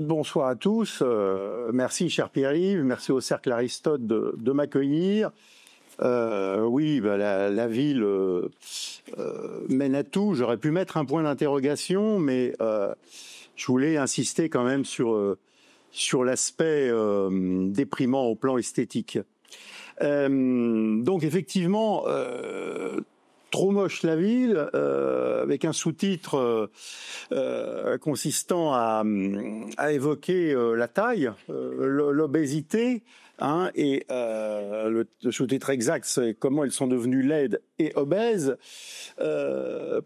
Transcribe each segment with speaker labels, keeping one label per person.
Speaker 1: bonsoir à tous. Merci, cher Pierre-Yves. Merci au Cercle Aristote de m'accueillir. Oui, la ville mène à tout. J'aurais pu mettre un point d'interrogation, mais je voulais insister quand même sur l'aspect déprimant au plan esthétique. Donc effectivement, trop moche la ville, avec un sous-titre consistant à évoquer la taille, l'obésité, hein, et le sous-titre exact, c'est comment ils sont devenus laides et obèses,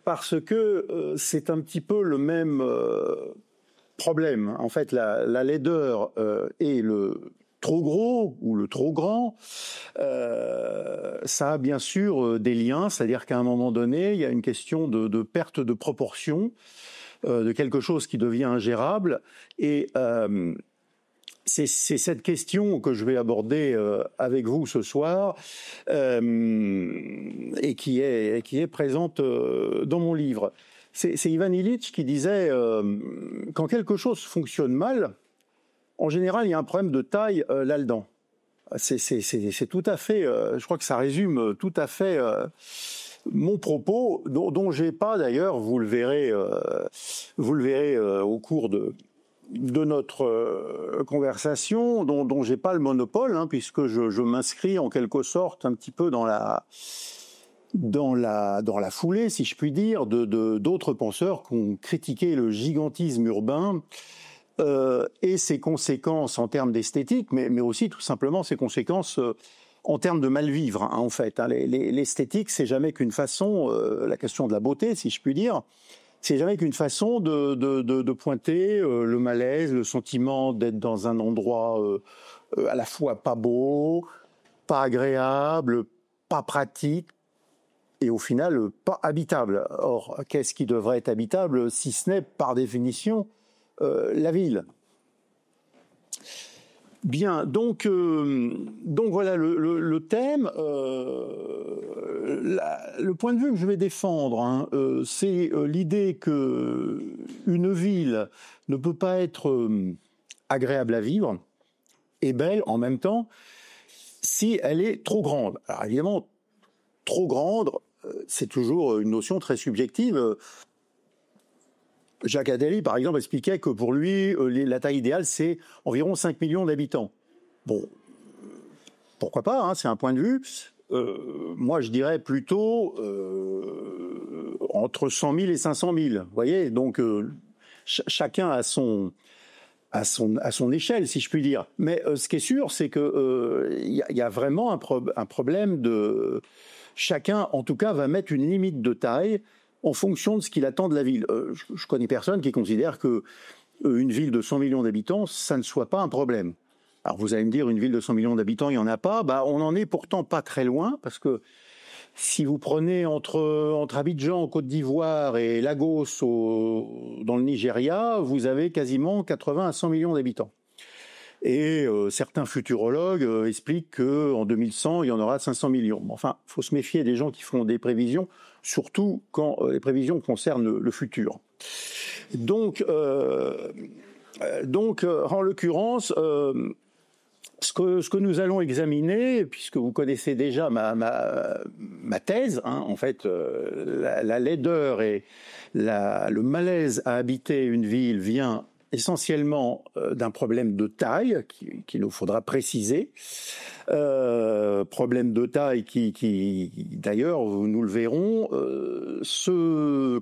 Speaker 1: parce que c'est un petit peu le même problème. En fait, la laideur et le trop gros ou le trop grand, ça a bien sûr des liens, c'est-à-dire qu'à un moment donné, il y a une question de perte de proportion, de quelque chose qui devient ingérable, et c'est cette question que je vais aborder avec vous ce soir, et qui est présente dans mon livre. C'est Ivan Illich qui disait quand quelque chose fonctionne mal, en général, il y a un problème de taille là-dedans. C'est tout à fait, je crois que ça résume tout à fait mon propos, dont j'ai pas d'ailleurs, vous le verrez au cours de notre conversation, dont j'ai pas le monopole, hein, puisque je m'inscris en quelque sorte un petit peu dans la foulée, si je puis dire, d'autres penseurs qui ont critiqué le gigantisme urbain. Et ses conséquences en termes d'esthétique, mais aussi tout simplement ses conséquences en termes de mal-vivre, hein, en fait. Hein. L'esthétique, c'est jamais qu'une façon, la question de la beauté, si je puis dire, c'est jamais qu'une façon de pointer le malaise, le sentiment d'être dans un endroit à la fois pas beau, pas agréable, pas pratique, et au final, pas habitable. Or, qu'est-ce qui devrait être habitable, si ce n'est, par définition, la ville. Bien, donc voilà le thème. Le point de vue que je vais défendre, hein, c'est l'idée que une ville ne peut pas être agréable à vivre et belle en même temps si elle est trop grande. Alors évidemment, trop grande, c'est toujours une notion très subjective. Jacques Attali, par exemple, expliquait que pour lui, la taille idéale, c'est environ 5 millions d'habitants. Bon, pourquoi pas, hein, c'est un point de vue. Moi, je dirais plutôt entre 100 000 et 500 000. Vous voyez, donc chacun a son échelle, si je puis dire. Mais ce qui est sûr, c'est que y a vraiment un problème de... Chacun, en tout cas, va mettre une limite de taille en fonction de ce qu'il attend de la ville. Je connais personne qui considère que une ville de 100 millions d'habitants, ça ne soit pas un problème. Alors vous allez me dire, une ville de 100 millions d'habitants, il n'y en a pas. Bah, on n'en est pourtant pas très loin, parce que si vous prenez entre Abidjan, en Côte d'Ivoire, et Lagos, dans le Nigeria, vous avez quasiment 80 à 100 millions d'habitants. Et certains futurologues expliquent qu'en 2100, il y en aura 500 millions. Enfin, il faut se méfier des gens qui font des prévisions, surtout quand les prévisions concernent le futur. Donc en l'occurrence, ce que nous allons examiner, puisque vous connaissez déjà ma thèse, hein, en fait, la laideur et le malaise à habiter une ville vient essentiellement d'un problème de taille qu'il nous faudra préciser. Problème de taille qui d'ailleurs, nous le verrons, se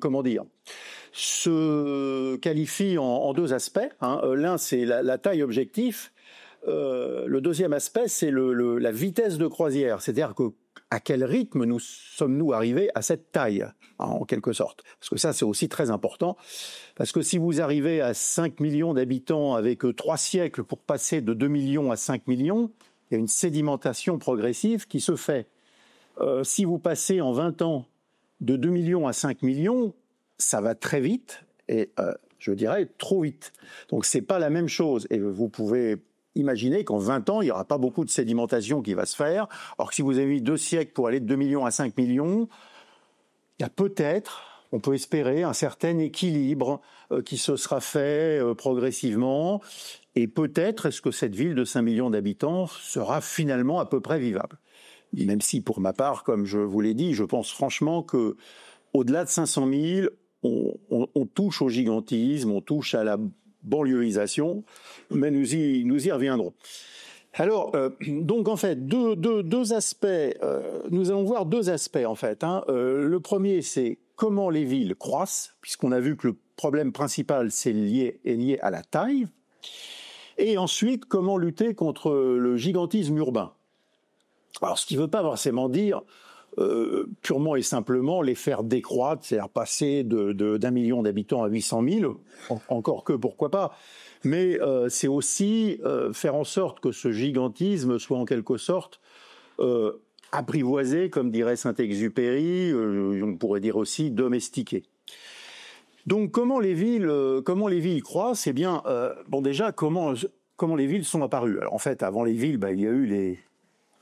Speaker 1: qualifie en deux aspects. Hein. L'un, c'est la taille objective. Le deuxième aspect, c'est la vitesse de croisière. C'est-à-dire à quel rythme sommes-nous arrivés à cette taille, hein, en quelque sorte. Parce que ça, c'est aussi très important. Parce que si vous arrivez à 5 millions d'habitants avec 3 siècles pour passer de 2 millions à 5 millions, il y a une sédimentation progressive qui se fait. Si vous passez en 20 ans de 2 millions à 5 millions, ça va très vite et je dirais trop vite. Donc c'est pas la même chose. Et vous pouvez imaginer qu'en 20 ans, il n'y aura pas beaucoup de sédimentation qui va se faire. Alors que si vous avez mis 2 siècles pour aller de 2 millions à 5 millions, il y a peut-être, on peut espérer un certain équilibre qui se sera fait progressivement. Et peut-être est-ce que cette ville de 5 millions d'habitants sera finalement à peu près vivable. Même si, pour ma part, comme je vous l'ai dit, je pense franchement que au-delà de 500 000, on touche au gigantisme, on touche à la banlieusisation, mais nous y reviendrons. Alors, donc en fait, deux aspects. Nous allons voir deux aspects en fait. Le premier, c'est comment les villes croissent, puisqu'on a vu que le problème principal est lié à la taille. Et ensuite, comment lutter contre le gigantisme urbain. Alors, ce qui ne veut pas forcément dire purement et simplement les faire décroître, c'est-à-dire passer d'1 million d'habitants à 800 000, encore que pourquoi pas. Mais c'est aussi faire en sorte que ce gigantisme soit en quelque sorte apprivoisé, comme dirait Saint-Exupéry, on pourrait dire aussi domestiqué. Donc comment les villes croissent? Eh bien, déjà comment les villes sont apparues? Alors en fait, avant les villes, il y a eu les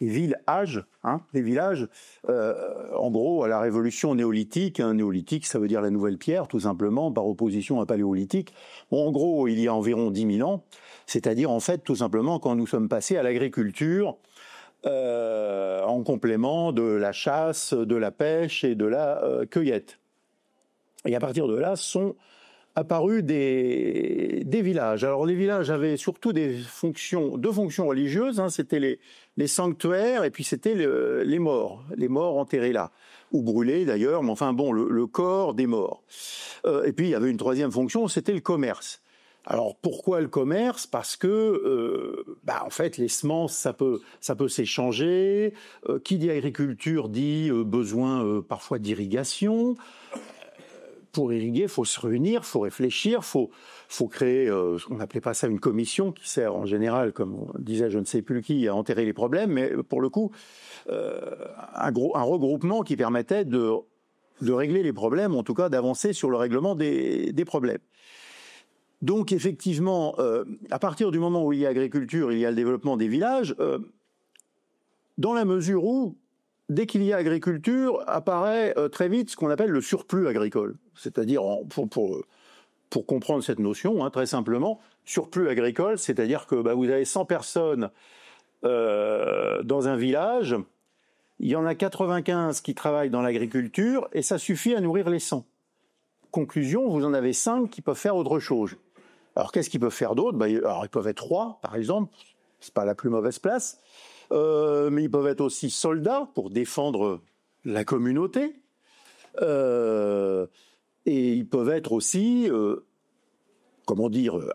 Speaker 1: villages, les villages. En gros, à la révolution néolithique, néolithique, ça veut dire la nouvelle pierre, tout simplement, par opposition à paléolithique. Bon, en gros, il y a environ 10 000 ans, c'est-à-dire en fait, tout simplement, quand nous sommes passés à l'agriculture, en complément de la chasse, de la pêche et de la cueillette. Et à partir de là, sont apparus des villages. Alors les villages avaient surtout deux fonctions religieuses, c'était les sanctuaires et puis c'était les morts enterrés là, ou brûlés d'ailleurs, mais enfin bon, le corps des morts. Et puis il y avait une troisième fonction, c'était le commerce. Alors pourquoi le commerce? Parce que en fait les semences ça peut s'échanger. Qui dit agriculture dit besoin parfois d'irrigation. Pour irriguer, il faut se réunir, il faut réfléchir, faut créer, on n'appelait pas ça une commission, qui sert en général, comme on disait je ne sais plus qui, à enterrer les problèmes, mais pour le coup, un regroupement qui permettait de régler les problèmes, en tout cas d'avancer sur le règlement des problèmes. Donc effectivement, à partir du moment où il y a agriculture, il y a le développement des villages, dans la mesure où dès qu'il y a agriculture, apparaît très vite ce qu'on appelle le surplus agricole. C'est-à-dire, pour comprendre cette notion, très simplement, surplus agricole, c'est-à-dire que vous avez 100 personnes dans un village, il y en a 95 qui travaillent dans l'agriculture, et ça suffit à nourrir les 100. Conclusion, vous en avez 5 qui peuvent faire autre chose. Alors, qu'est-ce qu'ils peuvent faire d'autre? Alors, ils peuvent être rois, par exemple, c'est pas la plus mauvaise place. Mais ils peuvent être aussi soldats pour défendre la communauté. Et ils peuvent être aussi,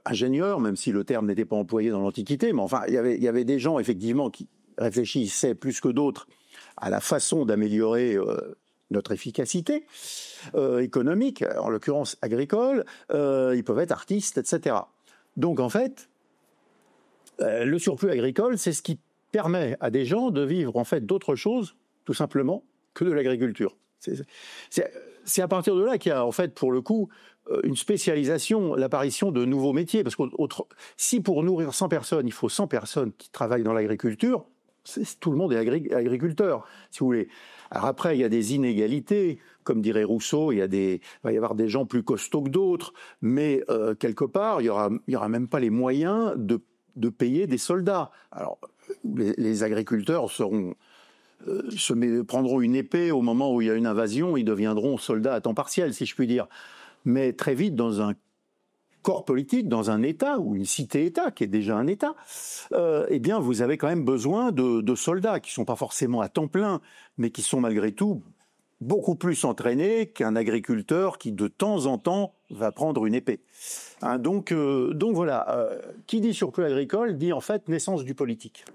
Speaker 1: ingénieurs, même si le terme n'était pas employé dans l'Antiquité. Mais enfin, il y avait des gens, effectivement, qui réfléchissaient plus que d'autres à la façon d'améliorer notre efficacité économique, en l'occurrence agricole. Ils peuvent être artistes, etc. Donc, en fait, le surplus agricole, c'est ce qui permet à des gens de vivre en fait d'autre chose, tout simplement, que de l'agriculture. C'est à partir de là qu'il y a en fait, pour le coup, une spécialisation, l'apparition de nouveaux métiers. Parce que si pour nourrir 100 personnes, il faut 100 personnes qui travaillent dans l'agriculture, tout le monde est agriculteur, si vous voulez. Alors après, il y a des inégalités, comme dirait Rousseau, il va y avoir des gens plus costauds que d'autres, mais quelque part, il y aura même pas les moyens de payer des soldats. Alors, les agriculteurs prendront une épée au moment où il y a une invasion, ils deviendront soldats à temps partiel, si je puis dire. Mais très vite, dans un corps politique, dans un État, ou une cité-État, qui est déjà un État, eh bien, vous avez quand même besoin de soldats qui ne sont pas forcément à temps plein, mais qui sont malgré tout beaucoup plus entraînés qu'un agriculteur qui, de temps en temps, va prendre une épée. Donc voilà, qui dit surplus agricole dit en fait naissance du politique.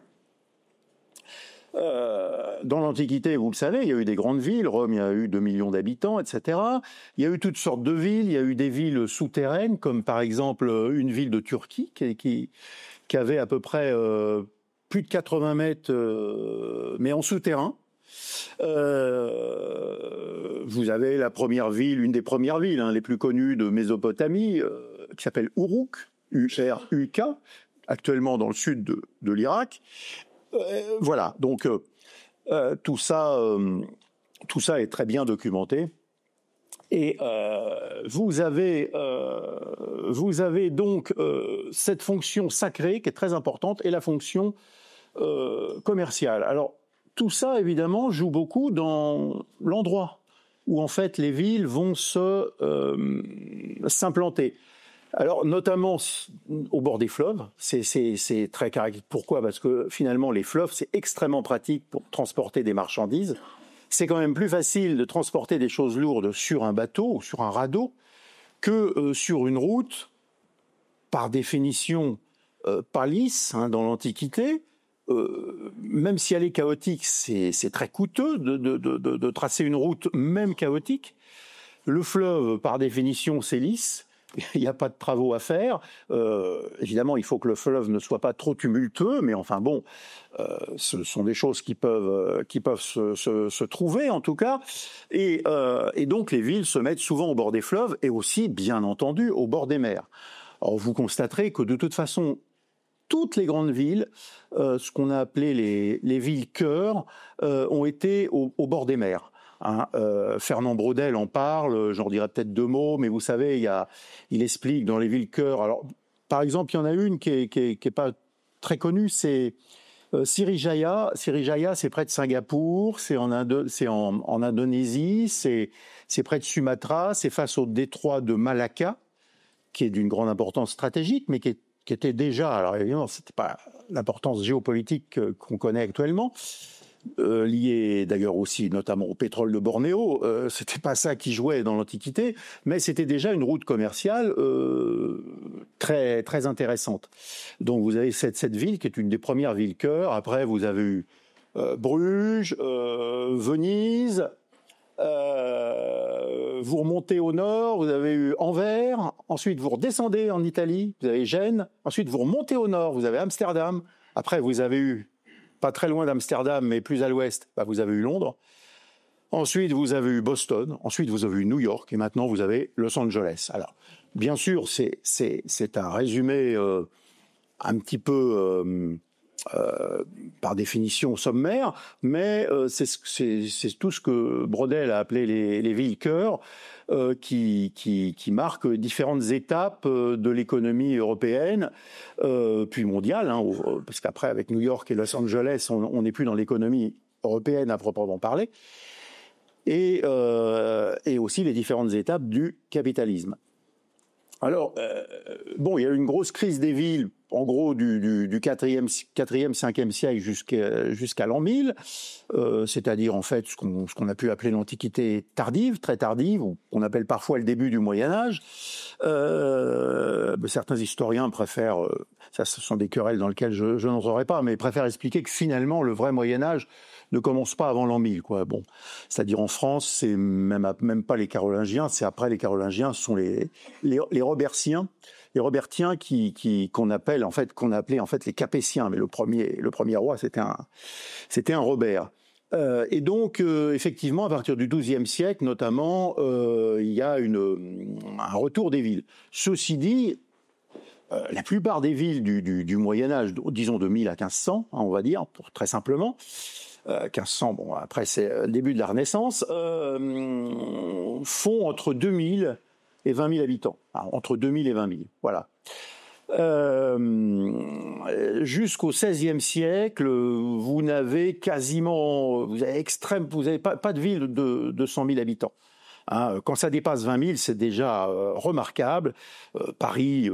Speaker 1: Dans l'Antiquité, vous le savez, il y a eu des grandes villes. Rome, il y a eu 2 millions d'habitants, etc. Il y a eu toutes sortes de villes. Il y a eu des villes souterraines, comme par exemple une ville de Turquie qui avait à peu près plus de 80 mètres, mais en souterrain. Vous avez la première ville, une des premières villes les plus connues de Mésopotamie, qui s'appelle Uruk, U-R-U-K, actuellement dans le sud de l'Irak. Voilà, donc tout ça est très bien documenté. Et vous avez donc cette fonction sacrée qui est très importante et la fonction commerciale. Alors tout ça évidemment joue beaucoup dans l'endroit où en fait les villes vont s'implanter. Alors notamment au bord des fleuves, c'est très caractéristique. Pourquoi ? Parce que finalement les fleuves c'est extrêmement pratique pour transporter des marchandises. C'est quand même plus facile de transporter des choses lourdes sur un bateau ou sur un radeau que sur une route, par définition pas lisse dans l'Antiquité. Même si elle est chaotique, c'est très coûteux de tracer une route même chaotique. Le fleuve, par définition, c'est lisse. Il n'y a pas de travaux à faire. Évidemment, il faut que le fleuve ne soit pas trop tumultueux, mais enfin bon, ce sont des choses qui peuvent se trouver en tout cas. Et donc les villes se mettent souvent au bord des fleuves et aussi, bien entendu, au bord des mers. Alors vous constaterez que de toute façon, toutes les grandes villes, ce qu'on a appelé les villes-cœurs, ont été au bord des mers. Fernand Braudel en parle, j'en dirai peut-être 2 mots, mais vous savez, il explique dans les villes-cœurs. Alors, par exemple, il y en a une qui est pas très connue, c'est Sriwijaya. Sriwijaya, c'est près de Singapour, c'est en Indonésie, c'est près de Sumatra, c'est face au détroit de Malacca, qui est d'une grande importance stratégique, mais qui était déjà, alors évidemment, c'était pas l'importance géopolitique qu'on connaît actuellement, lié d'ailleurs aussi notamment au pétrole de Bornéo, c'était pas ça qui jouait dans l'Antiquité, mais c'était déjà une route commerciale très très intéressante. Donc vous avez cette ville qui est une des premières villes-cœurs. Après vous avez eu Bruges, Venise. Vous remontez au nord, vous avez eu Anvers, ensuite vous redescendez en Italie, vous avez Gênes, ensuite vous remontez au nord, vous avez Amsterdam, après vous avez eu, pas très loin d'Amsterdam, mais plus à l'ouest, vous avez eu Londres, ensuite vous avez eu Boston, ensuite vous avez eu New York, et maintenant vous avez Los Angeles. Alors, bien sûr, c'est un résumé un petit peu... par définition sommaire, mais c'est tout ce que Braudel a appelé les villes-cœurs, qui marquent différentes étapes de l'économie européenne, puis mondiale, parce qu'après, avec New York et Los Angeles, on n'est plus dans l'économie européenne à proprement parler, et aussi les différentes étapes du capitalisme. Alors, il y a eu une grosse crise des villes, en gros, du 4e, 5e siècle jusqu'à l'an 1000, c'est-à-dire, en fait, ce qu'on a pu appeler l'Antiquité tardive, très tardive, ou qu'on appelle parfois le début du Moyen-Âge. Certains historiens préfèrent, ça ce sont des querelles dans lesquelles je n'entrerai pas, mais préfèrent expliquer que finalement, le vrai Moyen-Âge ne commence pas avant l'an 1000, quoi. Bon, c'est-à-dire en France, c'est même pas les Carolingiens, c'est après les Carolingiens, ce sont les Robertiens, qu'on appelait en fait les Capétiens, mais le premier roi c'était un Robert. Et donc effectivement, à partir du XIIe siècle, notamment, il y a un retour des villes. Ceci dit, la plupart des villes du Moyen Âge, disons de 1000 à 1500, on va dire, très simplement. 1500, après c'est le début de la Renaissance, font entre 2000 et 20 000 habitants. Entre 2000 et 20 000, voilà. Jusqu'au XVIe siècle, vous n'avez quasiment, vous avez pas de ville de 100 000 habitants. Quand ça dépasse 20 000, c'est déjà remarquable. Paris,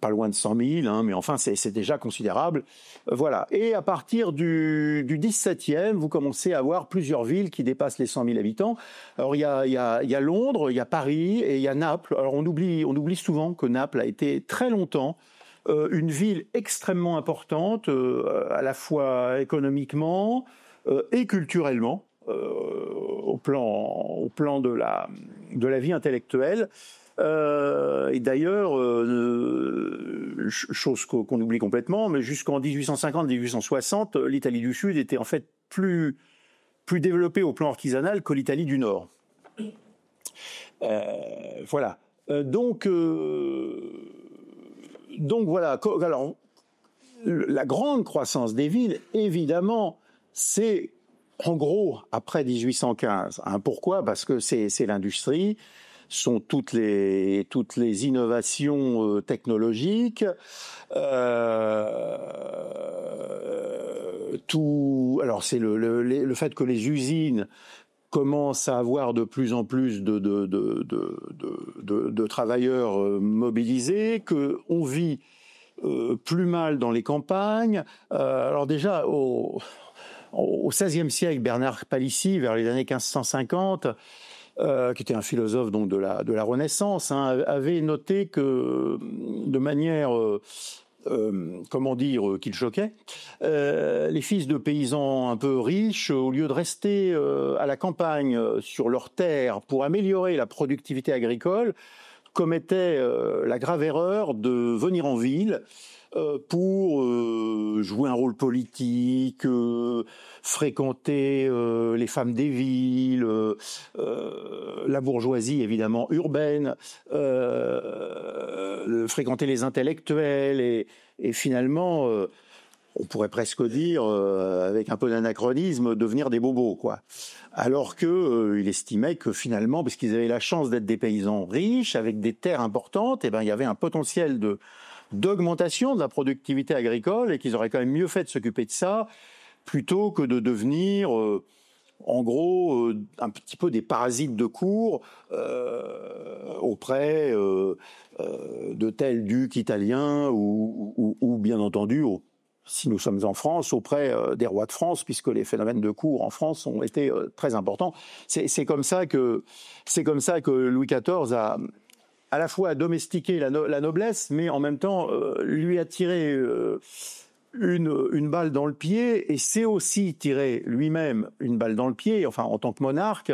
Speaker 1: pas loin de 100 000, mais enfin, c'est déjà considérable. Voilà. Et à partir du XVIIe, vous commencez à avoir plusieurs villes qui dépassent les 100 000 habitants. Alors, il y a Londres, il y a Paris et il y a Naples. Alors, on oublie souvent que Naples a été très longtemps une ville extrêmement importante, à la fois économiquement et culturellement. Au plan de la vie intellectuelle. Et d'ailleurs, chose qu'on oublie complètement, mais jusqu'en 1850-1860, l'Italie du Sud était en fait plus développée au plan artisanal que l'Italie du Nord. Voilà. Donc voilà. Alors, la grande croissance des villes, évidemment, c'est en gros, après 1815. Hein, pourquoi? Parce que c'est l'industrie, sont toutes les innovations technologiques, tout. Alors c'est le fait que les usines commencent à avoir de plus en plus de travailleurs mobilisés, que on vit plus mal dans les campagnes. Alors déjà au XVIe siècle, Bernard Palissy, vers les années 1550, qui était un philosophe donc de la Renaissance, hein, avait noté que de manière comment dire, qu'il choquait, les fils de paysans un peu riches, au lieu de rester à la campagne sur leurs terres pour améliorer la productivité agricole, commettaient la grave erreur de venir en ville pour jouer un rôle politique, fréquenter les femmes des villes, la bourgeoisie évidemment urbaine, fréquenter les intellectuels et finalement, on pourrait presque dire, avec un peu d'anachronisme, devenir des bobos, quoi. Alors que il estimait que finalement, parce qu'ils avaient la chance d'être des paysans riches, avec des terres importantes, et ben il y avait un potentiel d'augmentation de la productivité agricole et qu'ils auraient quand même mieux fait de s'occuper de ça plutôt que de devenir, en gros, un petit peu des parasites de cour auprès de tels ducs italiens ou bien entendu, si nous sommes en France, auprès des rois de France, puisque les phénomènes de cour en France ont été très importants. C'est comme ça que Louis XIV a à la fois domestiqué la noblesse, mais en même temps lui a tiré une balle dans le pied, et c'est aussi tiré lui-même une balle dans le pied, enfin en tant que monarque,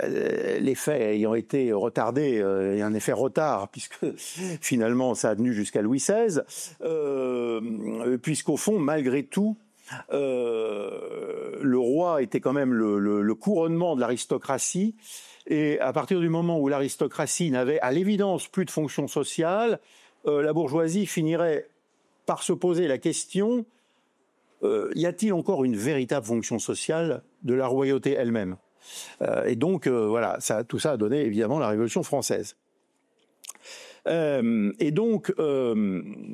Speaker 1: les faits ayant été retardés, et un effet retard, puisque finalement ça a tenu jusqu'à Louis XVI, puisqu'au fond, malgré tout, le roi était quand même le couronnement de l'aristocratie, et à partir du moment où l'aristocratie n'avait à l'évidence plus de fonction sociale, la bourgeoisie finirait par se poser la question, y a-t-il encore une véritable fonction sociale de la royauté elle-même? Et donc, voilà, tout ça a donné évidemment la Révolution française. Et donc, ce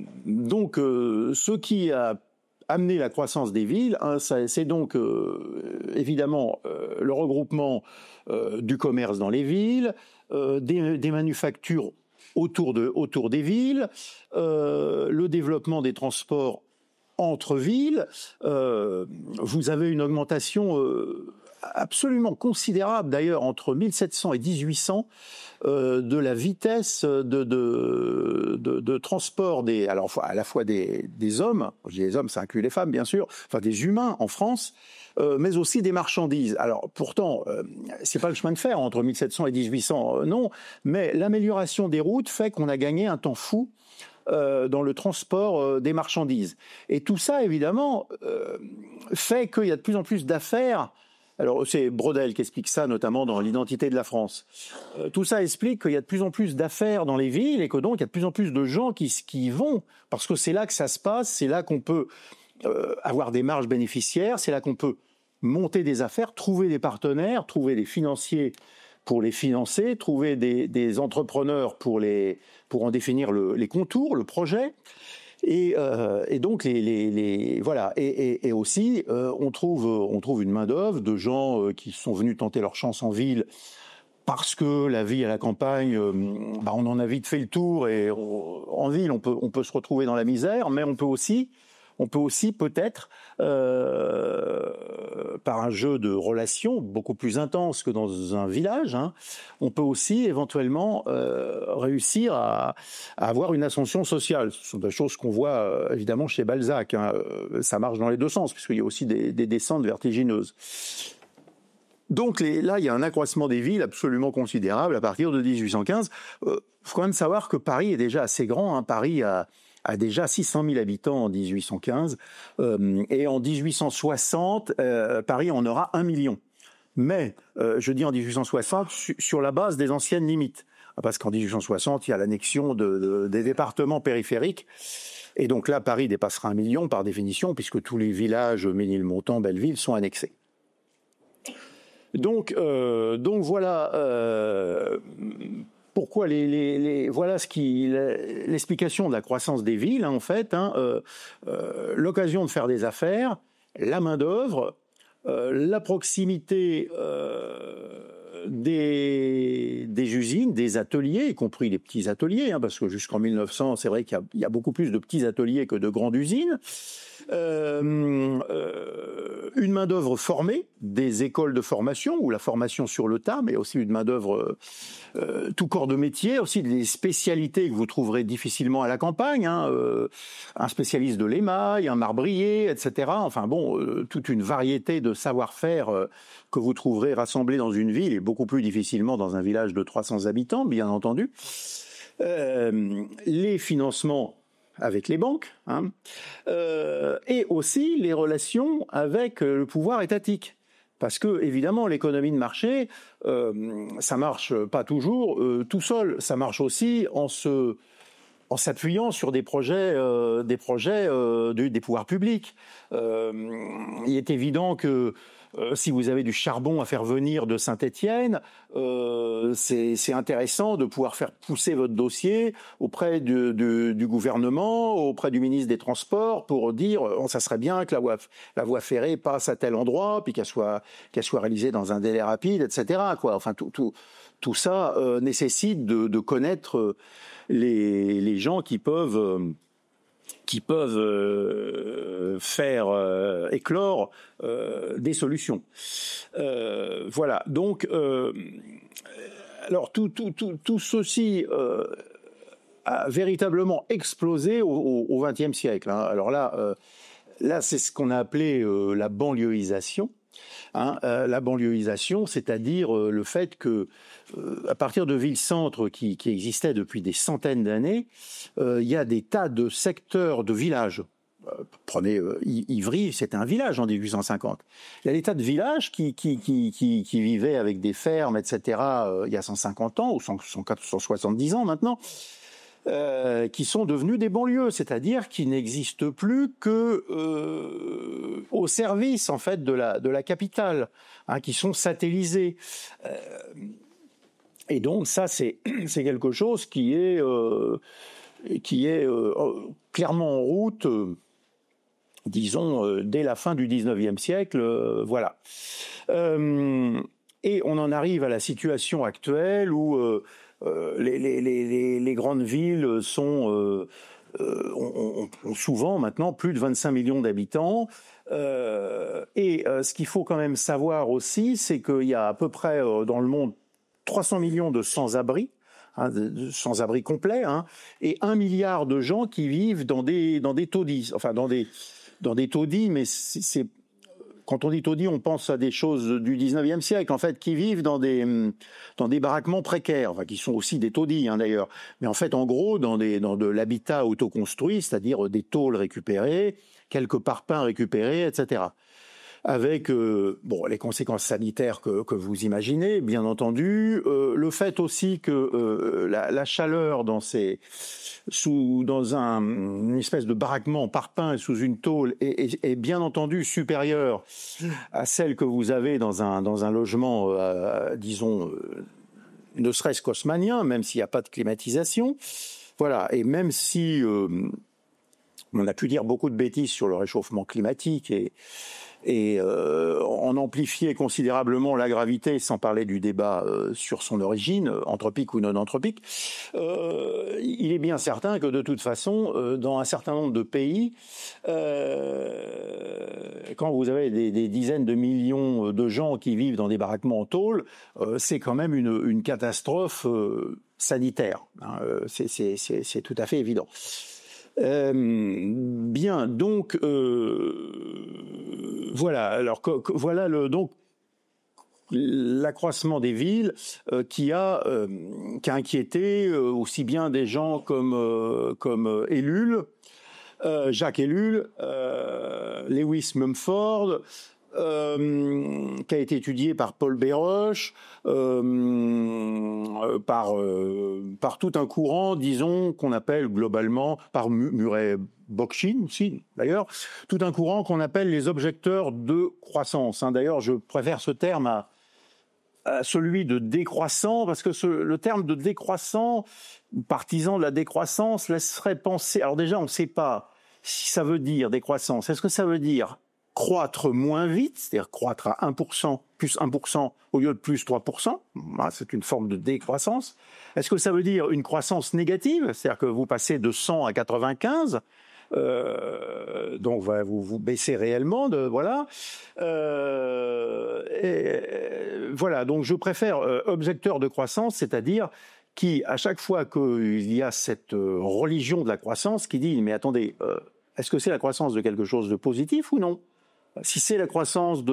Speaker 1: qui a amené la croissance des villes, hein, c'est donc évidemment le regroupement du commerce dans les villes, des manufactures autour des villes, le développement des transports entre villes. Vous avez une augmentation absolument considérable, d'ailleurs, entre 1700 et 1800, de la vitesse de transport alors à la fois des hommes, je dis les hommes, ça inclut les femmes bien sûr, enfin des humains en France, mais aussi des marchandises. Alors pourtant, c'est pas le chemin de fer entre 1700 et 1800, non, mais l'amélioration des routes fait qu'on a gagné un temps fou dans le transport des marchandises. Et tout ça, évidemment, fait qu'il y a de plus en plus d'affaires. Alors, c'est Braudel qui explique ça, notamment dans l'identité de la France. Tout ça explique qu'il y a de plus en plus d'affaires dans les villes et que donc il y a de plus en plus de gens qui y vont, parce que c'est là que ça se passe, c'est là qu'on peut avoir des marges bénéficiaires, c'est là qu'on peut monter des affaires, trouver des partenaires, trouver des financiers pour les financer, trouver des entrepreneurs pour en définir les contours, le projet. Et donc voilà, et aussi on trouve une main d'œuvre de gens qui sont venus tenter leur chance en ville parce que la vie à la campagne, on en a vite fait le tour, et en ville on peut se retrouver dans la misère, mais on peut aussi peut-être, par un jeu de relations beaucoup plus intense que dans un village, hein, on peut aussi éventuellement réussir à avoir une ascension sociale. Ce sont des choses qu'on voit évidemment chez Balzac, hein. Ça marche dans les deux sens, puisqu'il y a aussi des descentes vertigineuses. Donc là, il y a un accroissement des villes absolument considérable à partir de 1815. Faut quand même savoir que Paris est déjà assez grand, hein. Paris a déjà 600 000 habitants en 1815, et en 1860, Paris en aura 1 million. Mais, je dis en 1860, sur la base des anciennes limites, parce qu'en 1860, il y a l'annexion des départements périphériques, et donc là, Paris dépassera 1 million par définition, puisque tous les villages, Ménilmontant, Belleville, sont annexés. Donc voilà pourquoi voilà l'explication de la croissance des villes, hein, en fait, hein, l'occasion de faire des affaires, la main-d'œuvre, la proximité des usines, des ateliers, y compris les petits ateliers, hein, parce que jusqu'en 1900, c'est vrai qu'il y a beaucoup plus de petits ateliers que de grandes usines. Une main-d'œuvre formée, des écoles de formation ou la formation sur le tas, mais aussi une main-d'œuvre tout corps de métier, aussi des spécialités que vous trouverez difficilement à la campagne, hein, un spécialiste de l'émail, un marbrier, etc. Enfin bon, toute une variété de savoir-faire que vous trouverez rassemblés dans une ville et beaucoup plus difficilement dans un village de 300 habitants, bien entendu. Les financements avec les banques, hein, et aussi les relations avec le pouvoir étatique. Parce que, évidemment, l'économie de marché, ça marche pas toujours tout seul. Ça marche aussi en s'appuyant sur des projets des pouvoirs publics. Il est évident que si vous avez du charbon à faire venir de Saint-Étienne, c'est intéressant de pouvoir faire pousser votre dossier auprès du gouvernement, auprès du ministre des Transports, pour dire ça serait bien que la voie ferrée passe à tel endroit, puis qu'elle soit réalisée dans un délai rapide, etc. Quoi. Enfin, tout ça nécessite de connaître les gens qui peuvent faire éclore des solutions. Voilà. Donc, alors tout ceci a véritablement explosé au XXe siècle. Hein. Alors là, c'est ce qu'on a appelé la banlieusisation. Hein, la banlieusisation, c'est-à-dire le fait que, à partir de villes-centres qui existaient depuis des centaines d'années, il y a des tas de secteurs de villages. Prenez Ivry, c'était un village en 1850. Il y a des tas de villages qui vivaient avec des fermes, etc. Il y a 150 ans ou 170 ans maintenant. Qui sont devenus des banlieues, c'est-à-dire qui n'existent plus que au service en fait de la capitale, hein, qui sont satellisés. Et donc ça c'est quelque chose qui est clairement en route, disons dès la fin du 19e siècle, voilà. Et on en arrive à la situation actuelle où les grandes villes ont souvent maintenant plus de 25 millions d'habitants. Et ce qu'il faut quand même savoir aussi, c'est qu'il y a à peu près dans le monde 300 millions de sans-abri, hein, de sans-abri complets, hein, et 1 milliard de gens qui vivent dans des taudis, enfin dans des taudis, mais c'est quand on dit taudis, on pense à des choses du 19e siècle, en fait, qui vivent dans des baraquements précaires, enfin, qui sont aussi des taudis, hein, d'ailleurs. Mais en fait, en gros, dans de l'habitat autoconstruit, c'est-à-dire des tôles récupérées, quelques parpaings récupérés, etc. Avec les conséquences sanitaires que vous imaginez, bien entendu, le fait aussi que la chaleur dans une espèce de baraquement en parpaing sous une tôle est bien entendu supérieure à celle que vous avez dans un logement, disons, ne serait-ce qu'haussmannien, même s'il n'y a pas de climatisation. Voilà, et même si on a pu dire beaucoup de bêtises sur le réchauffement climatique et en amplifier considérablement la gravité, sans parler du débat sur son origine, anthropique ou non anthropique, il est bien certain que de toute façon, dans un certain nombre de pays, quand vous avez des dizaines de millions de gens qui vivent dans des baraquements en tôle, c'est quand même une catastrophe sanitaire. Hein, c'est tout à fait évident. Bien, donc voilà. Alors voilà donc l'accroissement des villes qui a inquiété aussi bien des gens comme Ellul, Jacques Ellul, Lewis Mumford, qui a été étudié par Paul Béroche, par tout un courant, disons, qu'on appelle globalement, par Murray Bookchin aussi, d'ailleurs, tout un courant qu'on appelle les objecteurs de croissance. D'ailleurs, je préfère ce terme à celui de décroissant, parce que le terme de décroissant, partisan de la décroissance, laisserait penser... Alors déjà, on ne sait pas si ça veut dire décroissance. Est-ce que ça veut dire croître moins vite, c'est-à-dire croître à 1%, plus 1% au lieu de plus 3%, c'est une forme de décroissance. Est-ce que ça veut dire une croissance négative, c'est-à-dire que vous passez de 100 à 95, donc vous baissez réellement, voilà. Voilà, donc je préfère objecteur de croissance, c'est-à-dire qui, à chaque fois qu'il y a cette religion de la croissance, qui dit, mais attendez, est-ce que c'est la croissance de quelque chose de positif ou non ? Si c'est la croissance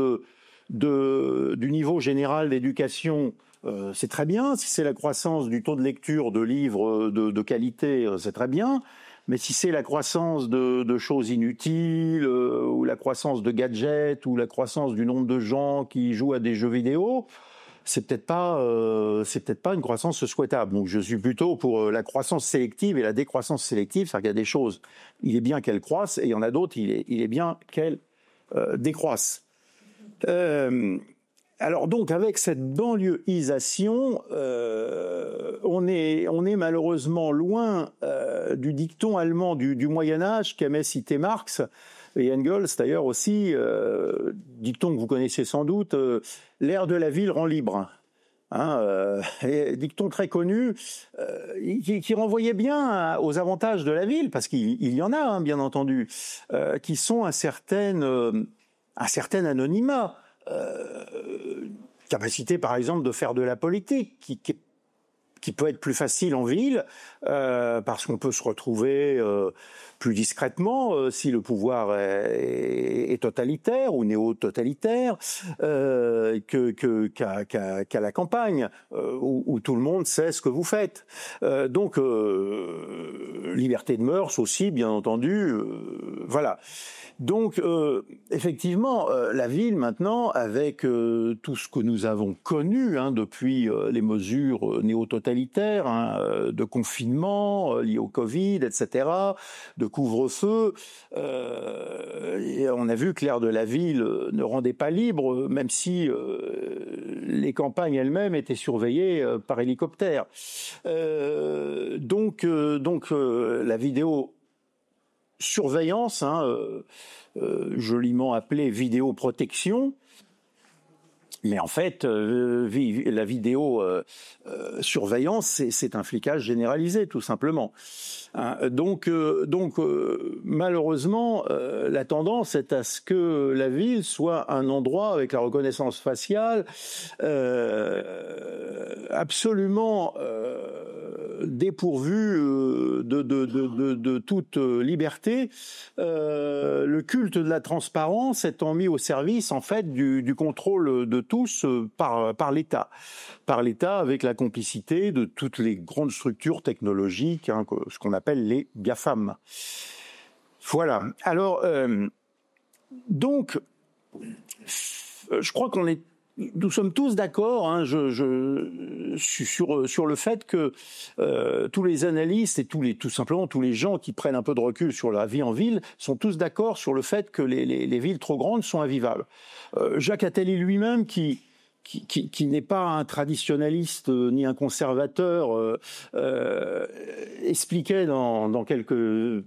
Speaker 1: du niveau général d'éducation, c'est très bien. Si c'est la croissance du taux de lecture de livres de qualité, c'est très bien. Mais si c'est la croissance de choses inutiles, ou la croissance de gadgets, ou la croissance du nombre de gens qui jouent à des jeux vidéo, c'est peut-être pas une croissance souhaitable. Donc je suis plutôt pour la croissance sélective et la décroissance sélective, c'est-à-dire qu'il y a des choses, il est bien qu'elles croissent, et il y en a d'autres, il est bien qu'elles décroissent. Alors donc avec cette banlieusisation, on est malheureusement loin du dicton allemand du Moyen Âge qu'aimait citer Marx et Engels d'ailleurs aussi, dicton que vous connaissez sans doute, l'air de la ville rend libre. Dicton très connu qui renvoyait bien aux avantages de la ville, parce qu'il y en a, bien entendu, qui sont un certain anonymat, capacité par exemple de faire de la politique qui peut être plus facile en ville, parce qu'on peut se retrouver plus discrètement si le pouvoir est totalitaire ou néo-totalitaire qu'à la campagne, où tout le monde sait ce que vous faites. Donc, liberté de mœurs aussi, bien entendu, voilà. Donc, effectivement, la ville maintenant, avec tout ce que nous avons connu depuis les mesures néo-totalitaires, de confinement liées au Covid, etc., de couvre-feu, on a vu que l'air de la ville ne rendait pas libre, même si les campagnes elles-mêmes étaient surveillées par hélicoptère. Donc, la vidéo surveillance, joliment appelée vidéoprotection, mais en fait, la vidéo surveillance, c'est un flicage généralisé, tout simplement. Donc, malheureusement, la tendance est à ce que la ville soit un endroit avec la reconnaissance faciale absolument dépourvu de toute liberté, le culte de la transparence étant mis au service en fait du contrôle de tous par l'État. Par l'État avec la complicité de toutes les grandes structures technologiques, ce qu'on appelle les GAFAM. Voilà. Alors, donc, je crois nous sommes tous d'accord sur le fait que tous les analystes et tout simplement tous les gens qui prennent un peu de recul sur la vie en ville sont tous d'accord sur le fait que les villes trop grandes sont invivables. Jacques Attali lui-même, qui n'est pas un traditionnaliste ni un conservateur, expliquait dans quelques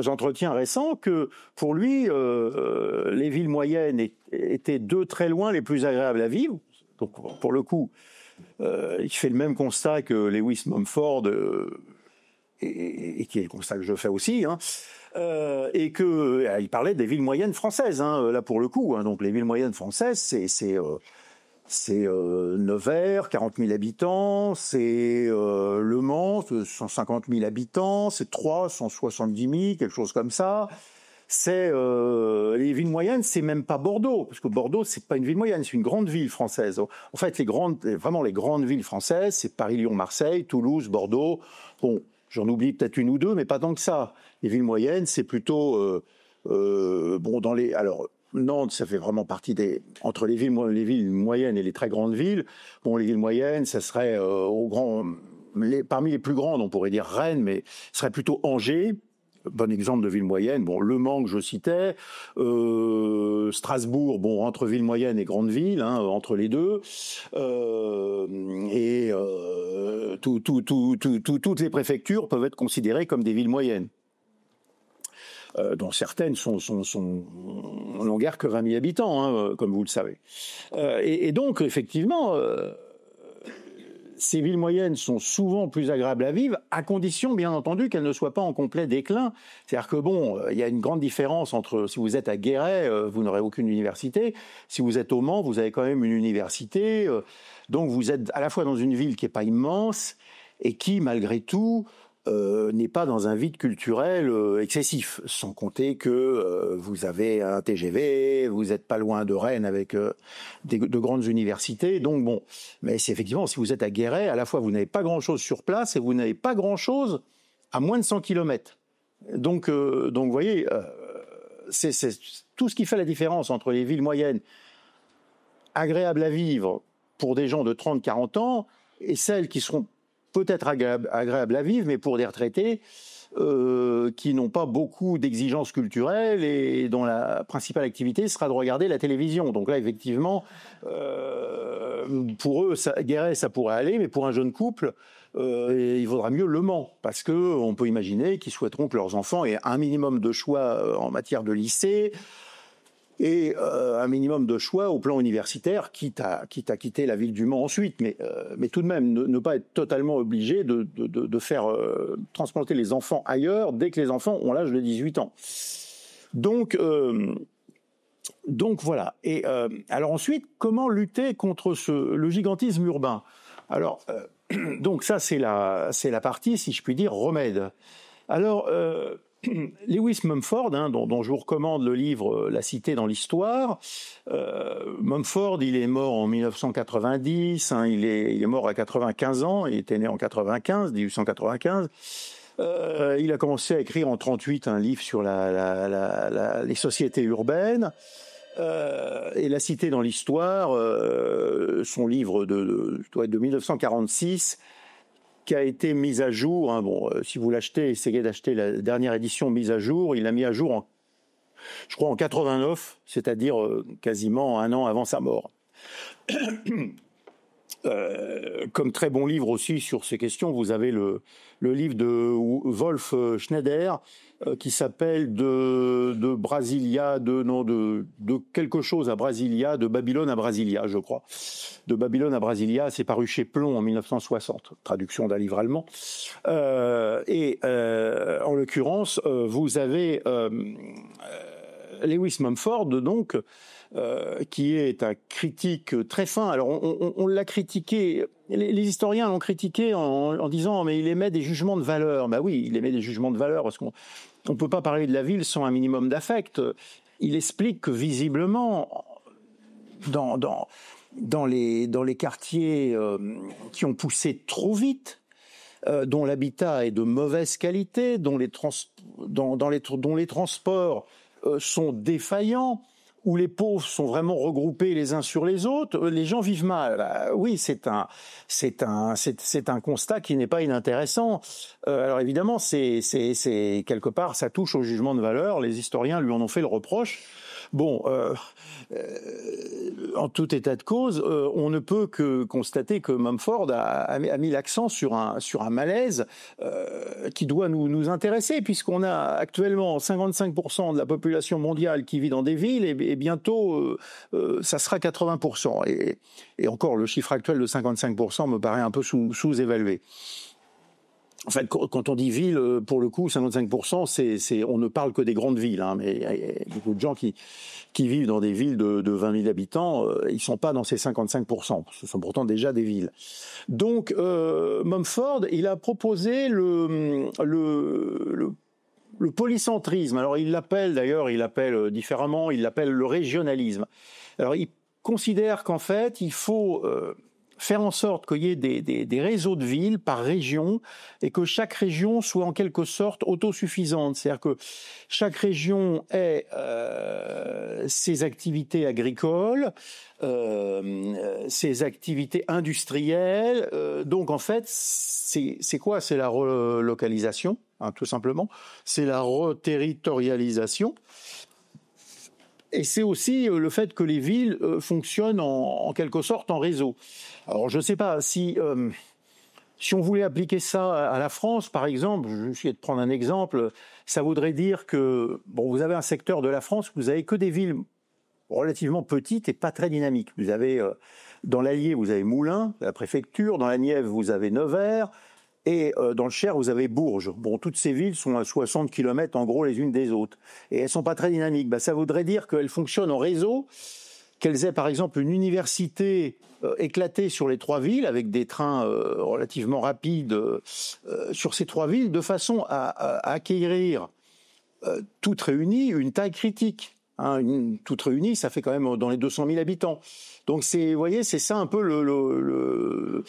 Speaker 1: entretiens récents que pour lui, les villes moyennes étaient de très loin les plus agréables à vivre. Donc pour le coup, il fait le même constat que Lewis Mumford, et qui est le constat que je fais aussi, et que il parlait des villes moyennes françaises, là pour le coup. Donc les villes moyennes françaises, c'est Nevers, 40 000 habitants, c'est Le Mans, 150 000 habitants, c'est Troyes, 170 000, quelque chose comme ça. C'est les villes moyennes, c'est même pas Bordeaux, parce que Bordeaux, c'est pas une ville moyenne, c'est une grande ville française. En fait, vraiment les grandes villes françaises, c'est Paris, Lyon, Marseille, Toulouse, Bordeaux. Bon, j'en oublie peut-être une ou deux, mais pas tant que ça. Les villes moyennes, c'est plutôt alors Nantes, ça fait vraiment partie entre les villes moyennes et les très grandes villes. Bon, les villes moyennes, ça serait parmi les plus grandes, on pourrait dire Rennes, mais ce serait plutôt Angers. Bon exemple de ville moyenne. Bon, Le Mans que je citais, Strasbourg, bon, entre ville moyenne et grande ville, entre les deux, toutes les préfectures peuvent être considérées comme des villes moyennes, dont certaines n'ont guère que 20 000 habitants, comme vous le savez. Et donc, effectivement, ces villes moyennes sont souvent plus agréables à vivre, à condition, bien entendu, qu'elles ne soient pas en complet déclin. C'est-à-dire que, bon, il y a une grande différence entre, si vous êtes à Guéret, vous n'aurez aucune université. Si vous êtes au Mans, vous avez quand même une université. Donc, vous êtes à la fois dans une ville qui n'est pas immense et qui, malgré tout, n'est pas dans un vide culturel excessif, sans compter que vous avez un TGV, vous n'êtes pas loin de Rennes avec de grandes universités, donc bon, mais c'est effectivement, si vous êtes à Guéret, à la fois vous n'avez pas grand-chose sur place et vous n'avez pas grand-chose à moins de 100 km. Donc vous voyez, c'est tout ce qui fait la différence entre les villes moyennes, agréables à vivre pour des gens de 30-40 ans, et celles qui seront peut-être agréable à vivre, mais pour des retraités qui n'ont pas beaucoup d'exigences culturelles et dont la principale activité sera de regarder la télévision. Donc là, effectivement, pour eux, Guéret, ça pourrait aller, mais pour un jeune couple, il vaudra mieux Le Mans, parce qu'on peut imaginer qu'ils souhaiteront que leurs enfants aient un minimum de choix en matière de lycée, et un minimum de choix au plan universitaire, quitte à quitter la ville du Mans ensuite, mais tout de même ne pas être totalement obligé de faire transplanter les enfants ailleurs dès que les enfants ont l'âge de 18 ans. Donc voilà. Et alors ensuite, comment lutter contre le gigantisme urbain? Alors donc ça c'est la partie, si je puis dire, remède. Alors Lewis Mumford, dont je vous recommande le livre La Cité dans l'Histoire. Mumford, il est mort en 1990, il est mort à 95 ans, il était né en 1895. Il a commencé à écrire en 38 un livre sur les sociétés urbaines. Et La Cité dans l'Histoire, son livre doit être de 1946, qui a été mise à jour. Si vous l'achetez, essayez d'acheter la dernière édition mise à jour. Il l'a mis à jour je crois en 89, c'est-à-dire quasiment un an avant sa mort. Comme très bon livre aussi sur ces questions, vous avez le livre de Wolf Schneider qui s'appelle de Brasilia, de quelque chose à Brasilia, de Babylone à Brasilia, je crois. De Babylone à Brasilia, c'est paru chez Plon en 1960, traduction d'un livre allemand. En l'occurrence, vous avez Lewis Mumford, donc, qui est un critique très fin. Alors, on l'a critiqué, les historiens l'ont critiqué en disant « mais il émet des jugements de valeur ». Ben oui, il émet des jugements de valeur, parce qu'on ne peut pas parler de la ville sans un minimum d'affect. Il explique que, visiblement, dans les quartiers qui ont poussé trop vite, dont l'habitat est de mauvaise qualité, dont les transports sont défaillants, où les pauvres sont vraiment regroupés les uns sur les autres, les gens vivent mal. Oui, c'est un constat qui n'est pas inintéressant. Alors évidemment, c'est quelque part, ça touche au jugement de valeur. Les historiens lui en ont fait le reproche. Bon, en tout état de cause, on ne peut que constater que Mumford a mis l'accent sur un malaise qui doit nous intéresser, puisqu'on a actuellement 55% de la population mondiale qui vit dans des villes, et bientôt ça sera 80%. Et encore, le chiffre actuel de 55% me paraît un peu sous-évalué. En fait, quand on dit ville, pour le coup, 55%, on ne parle que des grandes villes, mais il y a beaucoup de gens qui vivent dans des villes de 20 000 habitants, ils sont pas dans ces 55%. Ce sont pourtant déjà des villes. Donc, Mumford, il a proposé le polycentrisme. Alors, il l'appelle différemment, il l'appelle le régionalisme. Alors, il considère qu'en fait, il faut faire en sorte qu'il y ait des réseaux de villes par région et que chaque région soit en quelque sorte autosuffisante. C'est-à-dire que chaque région ait ses activités agricoles, ses activités industrielles. Donc en fait, c'est quoi? C'est la relocalisation, hein, tout simplement. C'est la reterritorialisation. Et c'est aussi le fait que les villes fonctionnent en quelque sorte en réseau. Alors je ne sais pas si on voulait appliquer ça à la France, par exemple, je vais essayer de prendre un exemple, ça voudrait dire que vous avez un secteur de la France où vous avez que des villes relativement petites et pas très dynamiques. Vous avez dans l'Allier, vous avez Moulins, la préfecture, dans la Nièvre, vous avez Nevers, et dans le Cher, vous avez Bourges. Bon, toutes ces villes sont à 60 km en gros les unes des autres. Et elles ne sont pas très dynamiques. Ça voudrait dire qu'elles fonctionnent en réseau, qu'elles aient par exemple une université éclatée sur les 3 villes, avec des trains relativement rapides sur ces 3 villes, de façon à acquérir toutes réunies une taille critique. Toutes réunies, ça fait quand même dans les 200 000 habitants. Donc vous voyez, c'est ça un peu le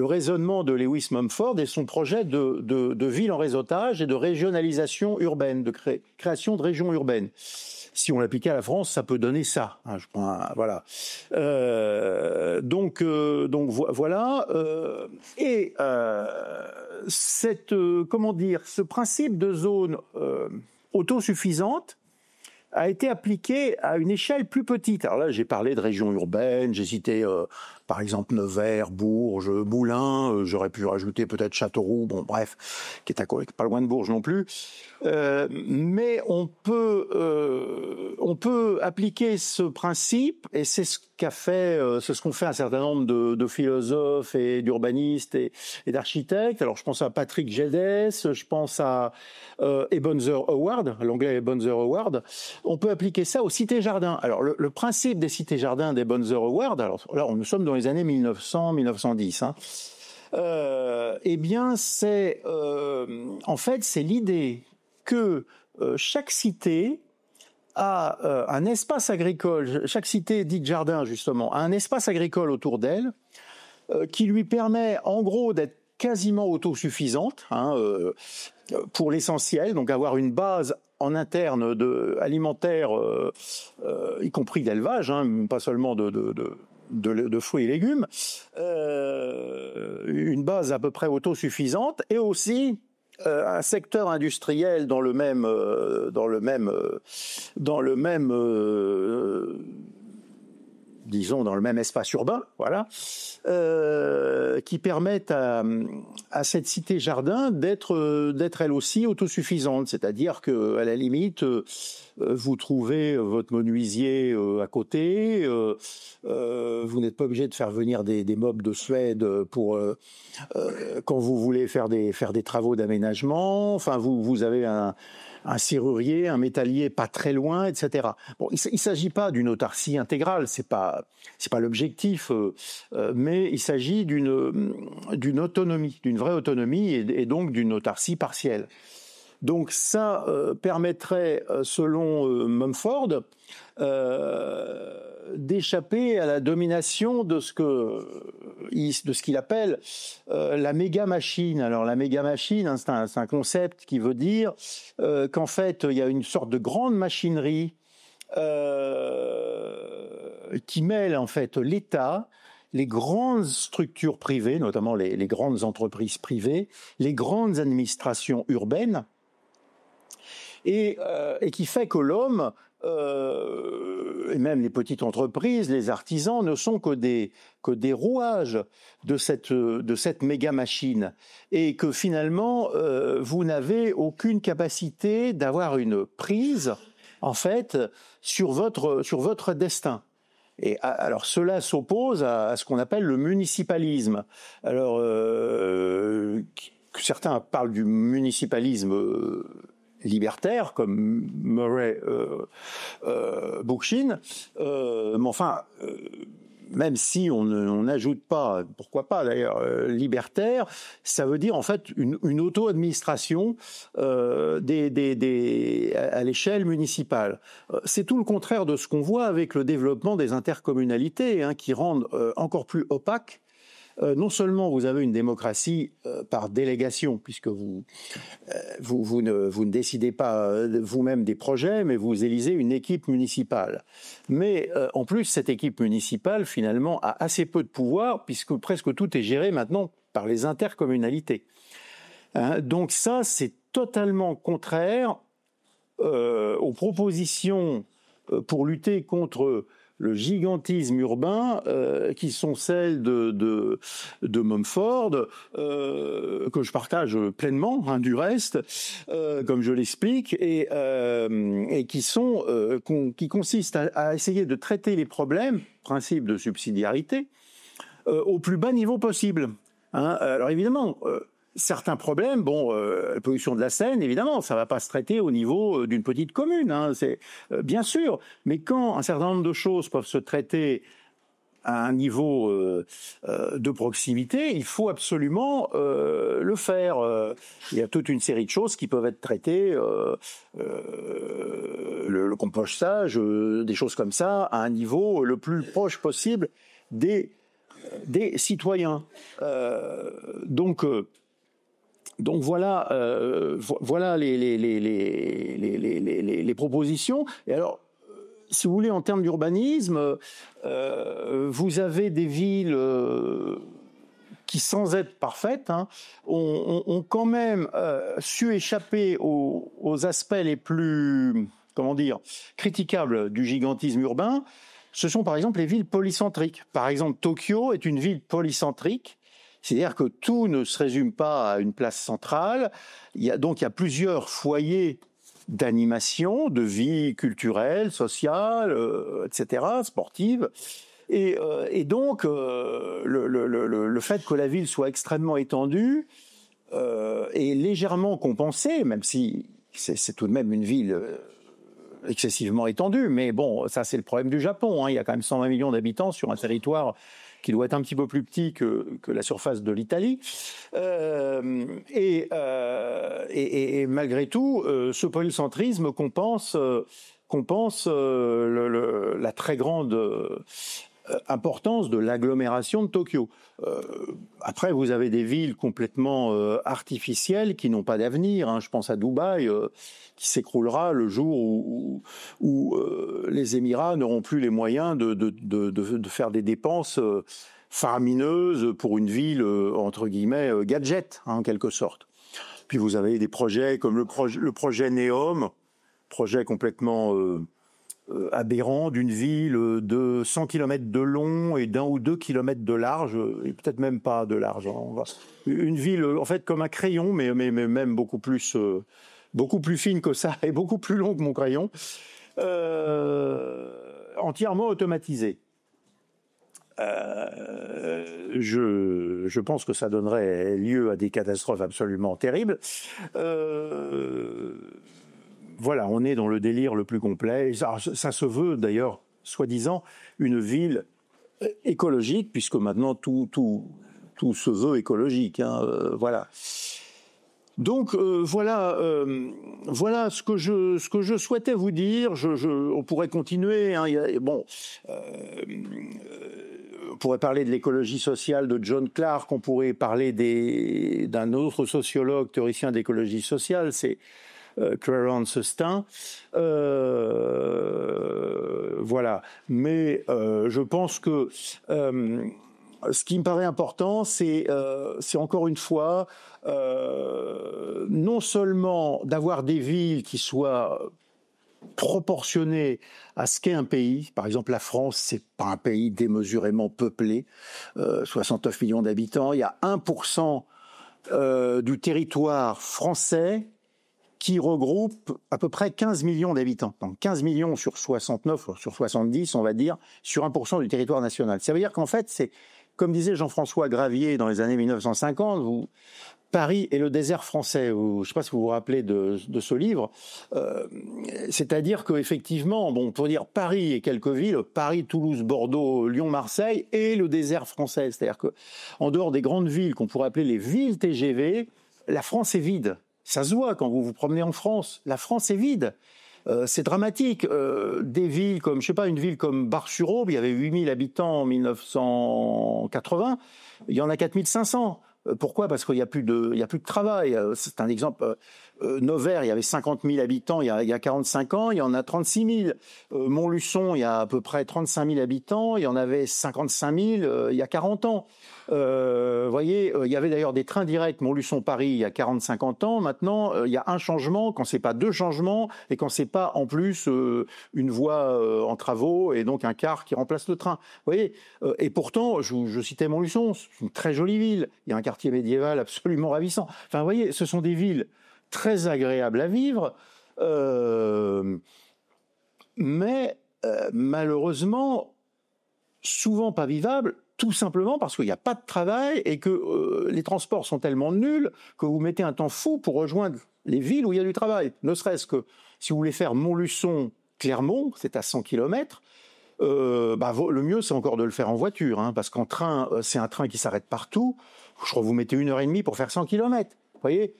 Speaker 1: raisonnement de Lewis Mumford et son projet de ville en réseautage et de régionalisation urbaine, de création de régions urbaines. Si on l'appliquait à la France, ça peut donner ça. Voilà. Donc voilà. Ce principe de zone autosuffisante a été appliqué à une échelle plus petite. Alors là, j'ai parlé de régions urbaines, j'ai cité par exemple Nevers, Bourges, Moulins, j'aurais pu rajouter peut-être Châteauroux, qui est pas loin de Bourges non plus. Mais on peut appliquer ce principe, et c'est ce qu'ont fait un certain nombre de philosophes et d'urbanistes et d'architectes. Alors je pense à Patrick Geddes, je pense à Ebenezer Howard, l'anglais Ebenezer Howard. On peut appliquer ça aux cités-jardins. Alors le principe des cités-jardins d'Ebenezer Howard, alors là nous sommes dans les années 1900-1910, eh bien c'est c'est l'idée que chaque cité a un espace agricole, chaque cité dite jardin justement, a un espace agricole autour d'elle qui lui permet en gros d'être quasiment autosuffisante pour l'essentiel, donc avoir une base en interne alimentaire, y compris d'élevage, pas seulement de fruits et légumes, une base à peu près autosuffisante, et aussi un secteur industriel dans le même espace urbain, voilà, qui permettent à cette cité-jardin d'être elle aussi autosuffisante. C'est-à-dire que, à la limite, vous trouvez votre menuisier à côté, vous n'êtes pas obligé de faire venir des meubles de Suède pour quand vous voulez faire des travaux d'aménagement. Enfin, vous avez un serrurier, un métallier pas très loin, etc. Bon, il s'agit pas d'une autarcie intégrale, c'est pas l'objectif, mais il s'agit d'une autonomie, d'une vraie autonomie, et donc d'une autarcie partielle. Donc ça permettrait, selon Mumford, d'échapper à la domination de ce qu'il appelle la méga machine. Alors la méga machine, c'est un concept qui veut dire qu'en fait il y a une sorte de grande machinerie qui mêle en fait l'État, les grandes structures privées, notamment les grandes entreprises privées, les grandes administrations urbaines, et qui fait que l'homme et même les petites entreprises, les artisans, ne sont que des rouages de cette méga machine, et que finalement vous n'avez aucune capacité d'avoir une prise en fait sur votre destin. Et alors cela s'oppose à ce qu'on appelle le municipalisme. Alors certains parlent du municipalisme libertaire, comme Murray Bookchin, mais enfin, même si on n'ajoute pas, pourquoi pas d'ailleurs, libertaire, ça veut dire en fait une auto-administration à l'échelle municipale. C'est tout le contraire de ce qu'on voit avec le développement des intercommunalités, qui rendent encore plus opaque non seulement vous avez une démocratie par délégation, puisque vous ne décidez pas vous-même des projets, mais vous élisez une équipe municipale. Mais en plus, cette équipe municipale, finalement, a assez peu de pouvoir, puisque presque tout est géré maintenant par les intercommunalités. Donc ça, c'est totalement contraire aux propositions pour lutter contre le gigantisme urbain, qui sont celles de Mumford, que je partage pleinement, du reste, comme je l'explique, et qui consistent à essayer de traiter les problèmes, principe de subsidiarité, au plus bas niveau possible. Alors évidemment, certains problèmes, la pollution de la Seine, évidemment, ça ne va pas se traiter au niveau d'une petite commune, c'est bien sûr. Mais quand un certain nombre de choses peuvent se traiter à un niveau de proximité, il faut absolument le faire. Il y a toute une série de choses qui peuvent être traitées, le compostage, des choses comme ça, à un niveau le plus proche possible des citoyens. Donc voilà, voilà les propositions. Et alors, si vous voulez, en termes d'urbanisme, vous avez des villes qui, sans être parfaites, ont quand même su échapper aux aspects les plus, critiquables du gigantisme urbain. Ce sont par exemple les villes polycentriques. Par exemple, Tokyo est une ville polycentrique. C'est-à-dire que tout ne se résume pas à une place centrale. Il y a plusieurs foyers d'animation, de vie culturelle, sociale, etc., sportive. Et donc, le fait que la ville soit extrêmement étendue est légèrement compensé, même si c'est tout de même une ville excessivement étendue. Mais bon, ça c'est le problème du Japon. Il y a quand même 120 millions d'habitants sur un territoire qui doit être un petit peu plus petit que la surface de l'Italie. Et malgré tout, ce polycentrisme compense la très grande importance de l'agglomération de Tokyo. Après, vous avez des villes complètement artificielles qui n'ont pas d'avenir. Je pense à Dubaï, qui s'écroulera le jour où les Émirats n'auront plus les moyens de faire des dépenses faramineuses pour une ville, entre guillemets, gadget, en quelque sorte. Puis vous avez des projets comme le projet Neom, projet complètement aberrant d'une ville de 100 km de long et d'1 ou 2 km de large, et peut-être même pas de large. Une ville, en fait, comme un crayon, mais même beaucoup plus fine que ça et beaucoup plus long que mon crayon, entièrement automatisée. Je pense que ça donnerait lieu à des catastrophes absolument terribles. Voilà, on est dans le délire le plus complet. Ça se veut d'ailleurs, soi-disant, une ville écologique, puisque maintenant tout se veut écologique. Voilà. Donc voilà ce que je souhaitais vous dire. On pourrait continuer. On pourrait parler de l'écologie sociale de John Clarke. On pourrait parler d'un autre sociologue théoricien d'écologie sociale. C'est Clarence Stein, voilà. Mais je pense que ce qui me paraît important, c'est encore une fois non seulement d'avoir des villes qui soient proportionnées à ce qu'est un pays. Par exemple, la France, c'est pas un pays démesurément peuplé, 69 millions d'habitants. Il y a 1% du territoire français qui regroupe à peu près 15 millions d'habitants. Donc 15 millions sur 69, sur 70, on va dire, sur 1% du territoire national. Ça veut dire qu'en fait, c'est, comme disait Jean-François Gravier dans les années 1950, Paris est le désert français. Je ne sais pas si vous vous rappelez de ce livre. C'est-à-dire qu'effectivement, on peut dire Paris et quelques villes, Paris, Toulouse, Bordeaux, Lyon, Marseille, et le désert français. C'est-à-dire qu'en dehors des grandes villes qu'on pourrait appeler les villes TGV, la France est vide. Ça se voit quand vous vous promenez en France. La France est vide. C'est dramatique. Des villes comme, je sais pas, une ville comme Bar-sur-Aube, il y avait 8000 habitants en 1980, il y en a 4500. Pourquoi? Parce qu'il y a plus de travail. C'est un exemple. Nevers, il y avait 50 000 habitants il y a 45 ans, il y en a 36 000. Montluçon, il y a à peu près 35 000 habitants, il y en avait 55 000 il y a 40 ans. Voyez, il y avait d'ailleurs des trains directs Montluçon-Paris il y a 40-50 ans. Maintenant, il y a un changement, quand c'est pas deux changements, et quand c'est pas en plus une voie en travaux et donc un car qui remplace le train. Vous voyez, et pourtant, je citais Montluçon, c'est une très jolie ville. Il y a un quartier médiéval absolument ravissant. Enfin, vous voyez, ce sont des villes très agréables à vivre, mais malheureusement, souvent pas vivables, tout simplement parce qu'il n'y a pas de travail et que les transports sont tellement nuls que vous mettez un temps fou pour rejoindre les villes où il y a du travail. Ne serait-ce que si vous voulez faire Montluçon-Clermont, c'est à 100 km, le mieux c'est encore de le faire en voiture, hein, parce qu'en train, c'est un train qui s'arrête partout. Je crois que vous mettez 1h30 pour faire 100 km. Vous voyez,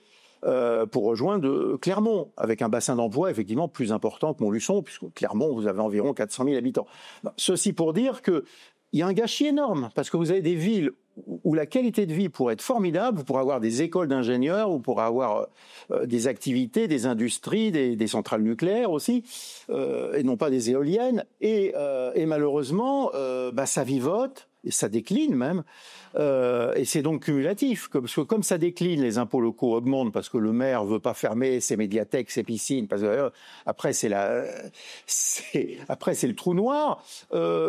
Speaker 1: pour rejoindre Clermont, avec un bassin d'emploi effectivement plus important que Montluçon, puisque Clermont, vous avez environ 400 000 habitants. Ceci pour dire que il y a un gâchis énorme, parce que vous avez des villes où la qualité de vie pourrait être formidable, vous pourrez avoir des écoles d'ingénieurs, vous pourrez avoir des activités, des industries, des centrales nucléaires aussi, et non pas des éoliennes, et malheureusement, ça vivote, et ça décline même, et c'est donc cumulatif, parce que comme ça décline, les impôts locaux augmentent parce que le maire veut pas fermer ses médiathèques, ses piscines, parce que après c'est le trou noir,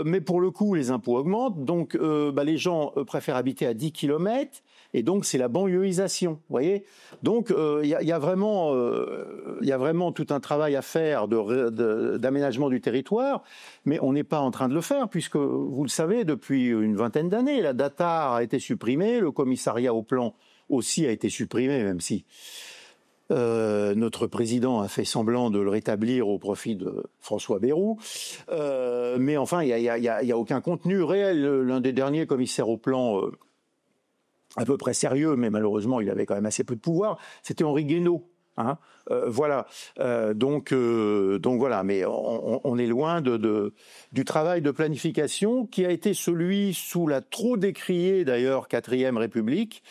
Speaker 1: mais pour le coup les impôts augmentent, donc les gens préfèrent habiter à 10 km, et donc c'est la banlieusisation, vous voyez. Donc il y a vraiment tout un travail à faire d'aménagement du territoire, mais on n'est pas en train de le faire, puisque vous le savez, depuis une vingtaine d'années, la DATAR a été supprimée, le commissariat au plan aussi a été supprimé, même si notre président a fait semblant de le rétablir au profit de François Bayrou. Mais enfin, il y a aucun contenu réel. L'un des derniers commissaires au plan à peu près sérieux, mais malheureusement, il avait quand même assez peu de pouvoir, c'était Henri Guénaud. Hein, voilà. Donc voilà. Mais on est loin du travail de planification qui a été celui sous la trop décriée d'ailleurs 4e République.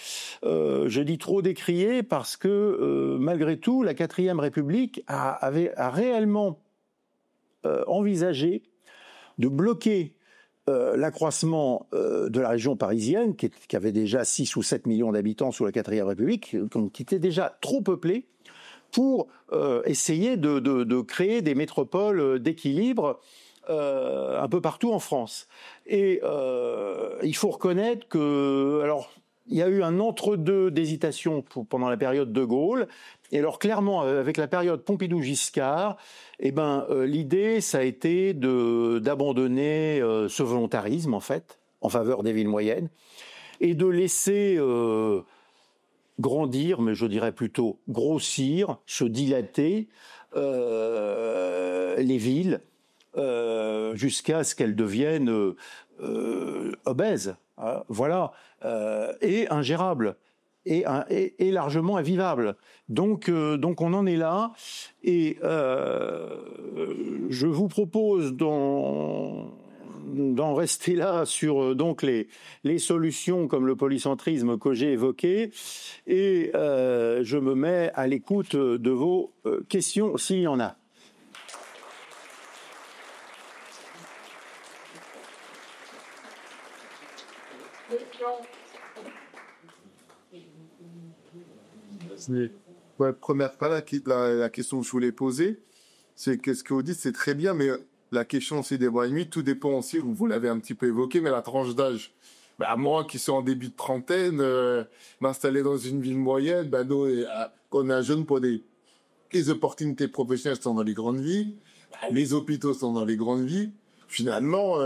Speaker 1: Je dis trop décriée parce que malgré tout, la 4e République a réellement envisagé de bloquer l'accroissement de la région parisienne, qui avait déjà 6 ou 7 millions d'habitants sous la 4e République, qui était déjà trop peuplée, pour essayer de créer des métropoles d'équilibre un peu partout en France. Et il faut reconnaître que, alors, il y a eu un entre-deux d'hésitation pendant la période de Gaulle. Et alors clairement, avec la période Pompidou-Giscard, l'idée, ça a été d'abandonner ce volontarisme, en fait, en faveur des villes moyennes, et de laisser grandir, mais je dirais plutôt grossir, se dilater les villes jusqu'à ce qu'elles deviennent obèses, hein, voilà, et ingérables. Et largement invivable. Donc on en est là, et je vous propose d'en rester là sur donc les solutions comme le polycentrisme que j'ai évoqué, et je me mets à l'écoute de vos questions s'il y en a.
Speaker 2: Ouais, première part, la question que je voulais poser, c'est qu'est-ce que vous dites, c'est très bien, mais la question aussi des mois et demi, tout dépend aussi, vous l'avez un petit peu évoqué, mais la tranche d'âge. Moi qui suis en début de trentaine, m'installer dans une ville moyenne, nous, on est un jeune pour les opportunités professionnelles sont dans les grandes villes, les hôpitaux sont dans les grandes villes. Finalement,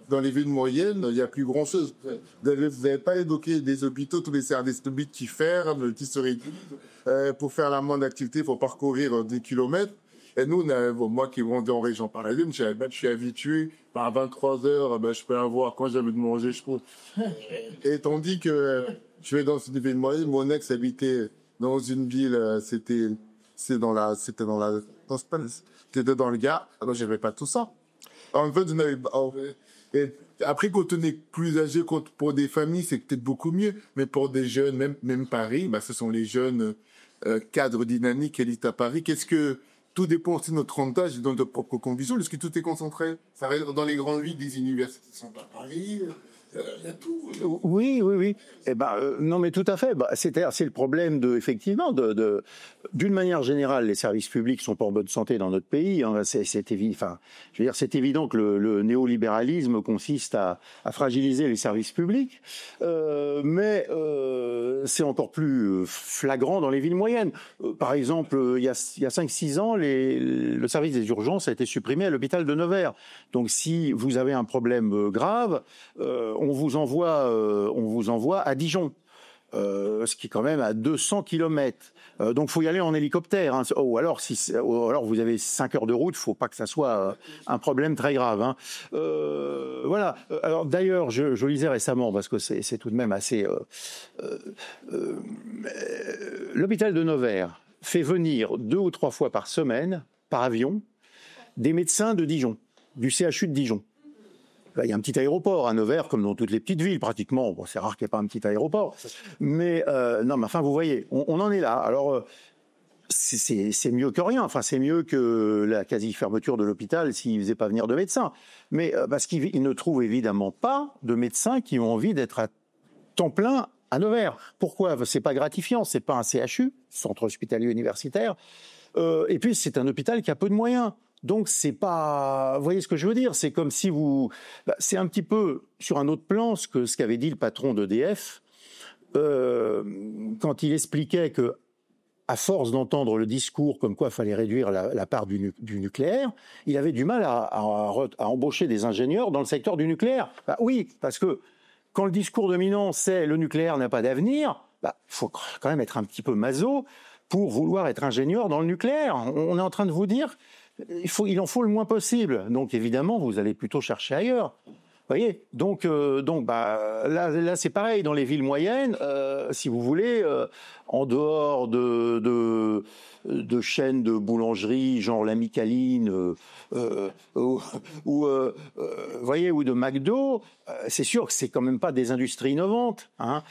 Speaker 2: dans les villes moyennes, il n'y a plus grand-chose. Vous n'avez pas évoqué des hôpitaux, tous les services publics qui ferment, qui se réduisent. Pour faire la moindre activité, il faut parcourir des kilomètres. Et nous, moi qui grandis en région parisienne, je suis habitué, à 23 heures, je peux avoir, quand j'ai envie de manger, je trouve. Et tandis que je vais dans une ville moyenne, mon ex habitait dans une ville, c'était dans la t'étais dans le Gard. Alors, j'avais pas tout ça. En fait, et après, quand on est plus âgé, pour des familles, c'est peut-être beaucoup mieux. Mais pour des jeunes, même Paris, bah, ce sont les jeunes cadres dynamiques qui élitent à Paris. Tout dépend aussi de notre entourage et de notre propre conviction. Est-ce que tout est concentré? Ça reste dans les grandes villes, des universités sont à Paris. Il y a tout.
Speaker 1: Oui. Eh ben, non, mais tout à fait. Bah, c'est le problème effectivement, d'une manière générale, les services publics sont pas en bonne santé dans notre pays. Hein. C'est évident. Enfin, je veux dire, c'est évident que le néolibéralisme consiste à fragiliser les services publics, mais c'est encore plus flagrant dans les villes moyennes. Par exemple, il y a 5-6 ans, le service des urgences a été supprimé à l'hôpital de Nevers. Donc, si vous avez un problème grave, on vous envoie à Dijon, ce qui est quand même à 200 kilomètres. Donc, faut y aller en hélicoptère. Hein. Ou alors vous avez 5 heures de route. Faut pas que ça soit un problème très grave. Hein. Voilà. Alors d'ailleurs, je lisais récemment parce que c'est tout de même assez. L'hôpital de Nevers fait venir 2 ou 3 fois par semaine, par avion, des médecins de Dijon, du CHU de Dijon. Il y a un petit aéroport à Nevers, comme dans toutes les petites villes, pratiquement. Bon, c'est rare qu'il n'y ait pas un petit aéroport. Mais, non, mais enfin, vous voyez, on en est là. Alors, c'est mieux que rien. Enfin, c'est mieux que la quasi-fermeture de l'hôpital s'il ne faisait pas venir de médecins. Mais, parce qu'ils ne trouvent évidemment pas de médecins qui ont envie d'être à temps plein à Nevers. Pourquoi? C'est pas gratifiant. C'est pas un CHU, centre hospitalier universitaire. Et puis, c'est un hôpital qui a peu de moyens. Donc c'est pas, vous voyez ce que je veux dire, c'est comme si c'est un petit peu sur un autre plan ce qu'avait dit le patron d'EDF quand il expliquait que à force d'entendre le discours comme quoi fallait réduire la part du nucléaire, il avait du mal à embaucher des ingénieurs dans le secteur du nucléaire. Bah oui, parce que quand le discours dominant c'est le nucléaire n'a pas d'avenir, faut quand même être un petit peu maso pour vouloir être ingénieur dans le nucléaire. On est en train de vous dire il en faut le moins possible. Donc évidemment, vous allez plutôt chercher ailleurs. Vous voyez, donc là c'est pareil dans les villes moyennes. Si vous voulez, en dehors de chaînes de boulangerie, genre la Micaline, voyez, ou de McDo, c'est sûr que c'est quand même pas des industries innovantes. Hein.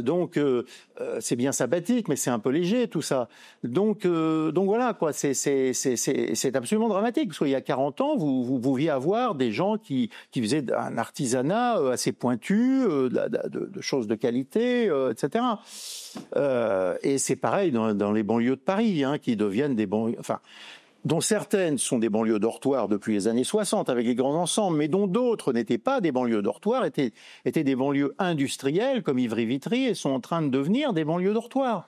Speaker 1: Donc c'est bien sympathique, mais c'est un peu léger tout ça. Donc voilà quoi, c'est absolument dramatique. Parce qu'il y a 40 ans, vous pouviez avoir des gens qui faisaient un artisanat assez pointu, de choses de qualité, etc. Et c'est pareil dans les banlieues de Paris, hein, qui deviennent des banlieues, dont certaines sont des banlieues dortoirs depuis les années 60 avec les grands ensembles, mais dont d'autres n'étaient pas des banlieues dortoirs, étaient des banlieues industrielles comme Ivry-Vitry et sont en train de devenir des banlieues dortoirs.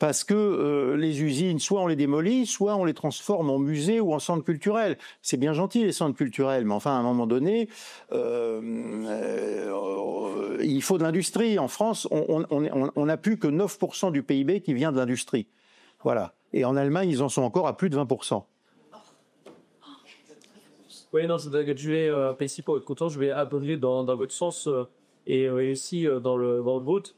Speaker 1: Parce que les usines, soit on les démolit, soit on les transforme en musées ou en centres culturels. C'est bien gentil les centres culturels, mais enfin à un moment donné, il faut de l'industrie. En France, on n'a plus que 9% du PIB qui vient de l'industrie. Voilà. Et en Allemagne, ils en sont encore à plus de 20%.
Speaker 3: Oui, non, je vais ici pour être content, je vais abonder dans votre sens et aussi dans le vôtre.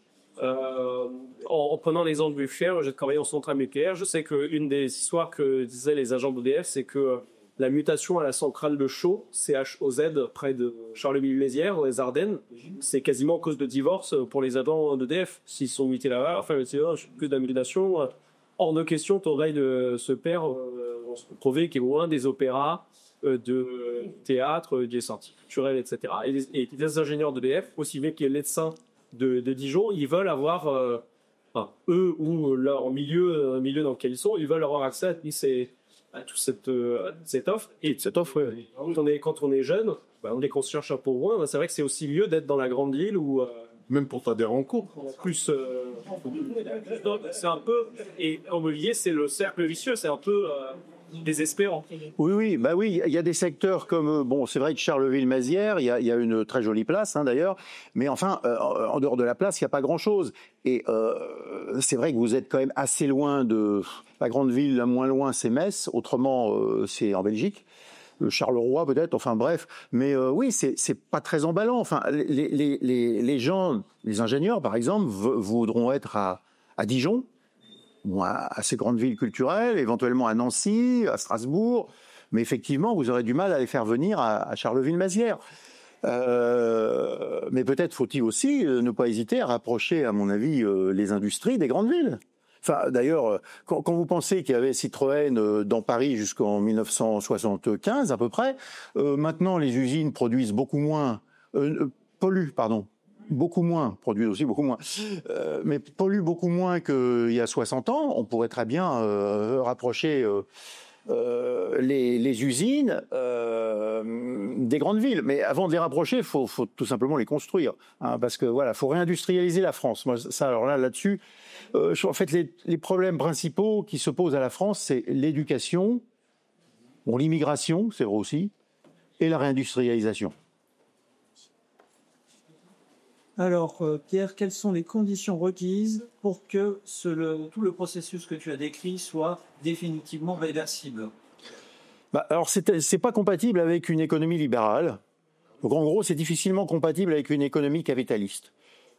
Speaker 3: En prenant l'exemple du nucléaire, j'ai travaillé en centrale nucléaire. Je sais qu'une des histoires que disaient les agents d'EDF, c'est que la mutation à la centrale de Chaux, CHOZ, près de Charleville-Mézières, dans les Ardennes, c'est quasiment cause de divorce pour les agents d'EDF. S'ils sont mutés là-bas, enfin, c'est plus de la mutation. Hors de question, ton règne se perd, on se prouve qu'il est loin des opéras, de théâtre, des sorties culturelles, etc. Et les ingénieurs d'EDF, aussi bien que les médecins de Dijon, ils veulent avoir, eux ou leur milieu dans lequel ils sont, ils veulent avoir accès à toute cette offre. Et cette offre, quand on est jeune, on est qu'on se cherche un peu loin. C'est vrai que c'est aussi mieux d'être dans la grande ville ou
Speaker 2: même pour faire des rencontres.
Speaker 3: Plus, c'est un peu, et Aubervilliers, c'est le cercle vicieux, c'est un peu désespérant.
Speaker 1: Oui, il y a des secteurs comme, c'est vrai que Charleville-Mézières, il y a une très jolie place, hein, d'ailleurs, mais enfin, en dehors de la place, il n'y a pas grand-chose. Et c'est vrai que vous êtes quand même assez loin de la grande ville, la moins loin, c'est Metz, autrement, c'est en Belgique. Charleroi peut-être, enfin bref, mais oui, c'est pas très emballant. Enfin, les gens, les ingénieurs par exemple, voudront être à Dijon, à ces grandes villes culturelles, éventuellement à Nancy, à Strasbourg, mais effectivement, vous aurez du mal à les faire venir à Charleville-Mézières. Mais peut-être faut-il aussi ne pas hésiter à rapprocher, à mon avis, les industries des grandes villes. Enfin, d'ailleurs, quand vous pensez qu'il y avait Citroën dans Paris jusqu'en 1975 à peu près, maintenant les usines produisent beaucoup moins, polluent, pardon, beaucoup moins, produisent aussi beaucoup moins, mais polluent beaucoup moins qu'il y a 60 ans. On pourrait très bien rapprocher les usines des grandes villes. Mais avant de les rapprocher, il faut tout simplement les construire. Hein, parce que voilà, faut réindustrialiser la France. Moi, ça, alors là-dessus, en fait, les problèmes principaux qui se posent à la France, c'est l'éducation, bon, l'immigration, c'est vrai aussi, et la réindustrialisation.
Speaker 4: Alors, Pierre, quelles sont les conditions requises pour que tout le processus que tu as décrit soit définitivement réversible?
Speaker 1: Alors, c'est pas compatible avec une économie libérale. Donc, en gros, c'est difficilement compatible avec une économie capitaliste.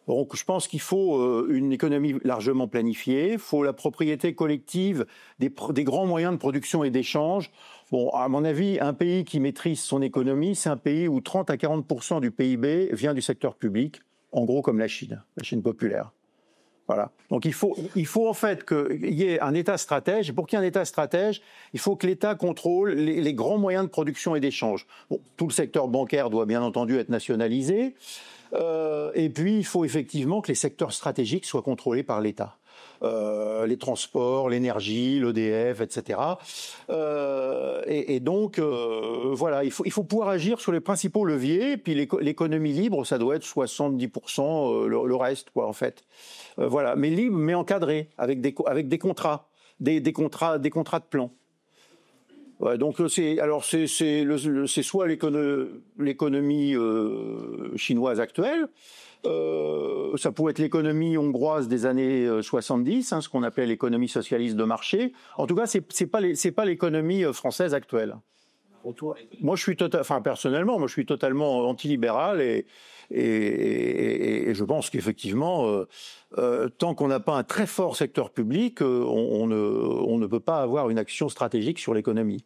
Speaker 1: Donc, je pense qu'il faut une économie largement planifiée. Il faut la propriété collective des grands moyens de production et d'échange. Bon, à mon avis, un pays qui maîtrise son économie, c'est un pays où 30 à 40% du PIB vient du secteur public. En gros, comme la Chine populaire. Voilà. Donc, il faut en fait qu'il y ait un État stratège. Et pour qu'il y ait un État stratège, il faut que l'État contrôle les grands moyens de production et d'échange. Bon, tout le secteur bancaire doit bien entendu être nationalisé. Et puis, il faut effectivement que les secteurs stratégiques soient contrôlés par l'État. Les transports, l'énergie, l'EDF, etc. Et donc, voilà, il faut pouvoir agir sur les principaux leviers. Et puis, l'économie libre, ça doit être 70%, le reste, quoi, en fait. Voilà, mais libre, mais encadré, avec des contrats, des contrats de plan. Ouais, donc c'est soit l'économie chinoise actuelle. Ça pourrait être l'économie hongroise des années 70, ce qu'on appelait l'économie socialiste de marché. En tout cas, c'est pas l'économie française actuelle. Moi, personnellement, je suis totalement antilibéral et je pense qu'effectivement, tant qu'on n'a pas un très fort secteur public, on ne peut pas avoir une action stratégique sur l'économie.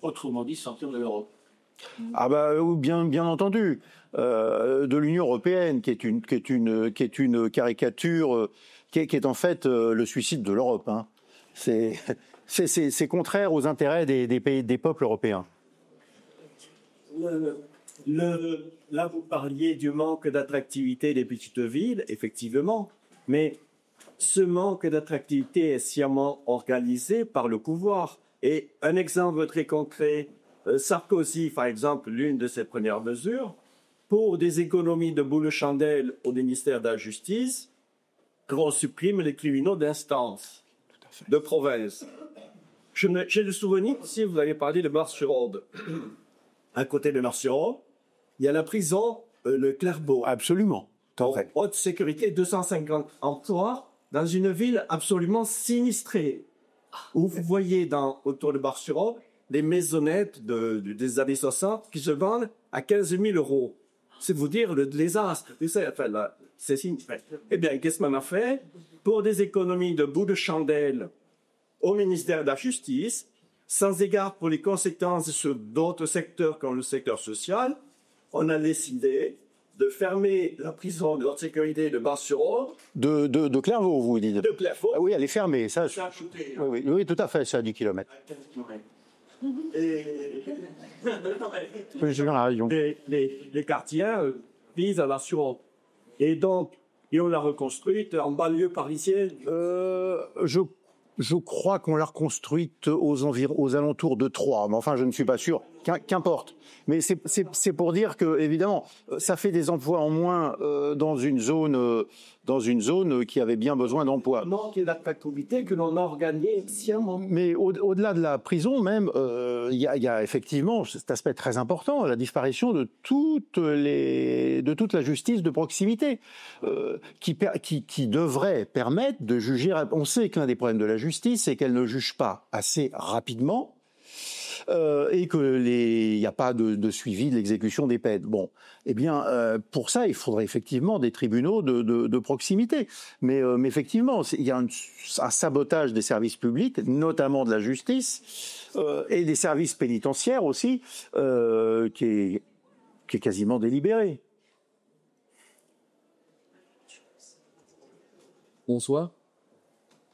Speaker 4: Autrement dit, sortir de l'Europe.
Speaker 1: Ah bah bien entendu, de l'Union européenne, qui est une caricature, qui est en fait le suicide de l'Europe. Hein. C'est contraire aux intérêts des peuples européens.
Speaker 5: Là, vous parliez du manque d'attractivité des petites villes, effectivement, mais ce manque d'attractivité est sciemment organisé par le pouvoir. Et un exemple très concret, Sarkozy, par exemple, l'une de ses premières mesures, pour des économies de boules de chandelle au ministère de la Justice, qu'on supprime les tribunaux d'instance de province. J'ai le souvenir, si vous avez parlé de Mars-sur-Aude, à côté de Mars-sur-Aude, il y a la prison, le Clairvaux.
Speaker 1: Absolument.
Speaker 5: Haute sécurité, 250 emplois dans une ville absolument sinistrée. Où vous voyez autour de Mars-sur-Aude des maisonnettes des années 60 qui se vendent à 15 000 €. C'est vous dire le désastre. C'est sinistre. Eh bien, qu'est-ce qu'on a fait? Pour des économies de bouts de chandelle au ministère de la Justice, sans égard pour les conséquences sur d'autres secteurs comme le secteur social, on a décidé de fermer la prison de haute sécurité de Mars-sur-Aude.
Speaker 1: De Clairvaux, vous dites.
Speaker 5: De Clairvaux.
Speaker 1: Ah oui, elle est fermée. Ça, oui, tout à fait, c'est à 10 km.
Speaker 5: Les quartiers visent à Mars-sur-Aude. Et donc, on l'a reconstruite en banlieue parisienne.
Speaker 1: Je crois qu'on l'a reconstruite aux alentours de Troyes, mais enfin, je ne suis pas sûr. Qu'importe. Mais c'est pour dire que, évidemment, ça fait des emplois en moins dans une zone qui avait bien besoin d'emplois.
Speaker 5: Non, qui est l'attractivité que l'on a organisée sciemment.
Speaker 1: Mais au-delà de la prison, même, il y a effectivement cet aspect très important, la disparition de toute la justice de proximité, qui devrait permettre de juger. On sait qu'un des problèmes de la justice, c'est qu'elle ne juge pas assez rapidement. et que il n'y a pas de suivi de l'exécution des peines. Bon, eh bien, pour ça, il faudrait effectivement des tribunaux de proximité. Mais effectivement, il y a un sabotage des services publics, notamment de la justice, et des services pénitentiaires aussi, qui est quasiment délibéré.
Speaker 6: Bonsoir.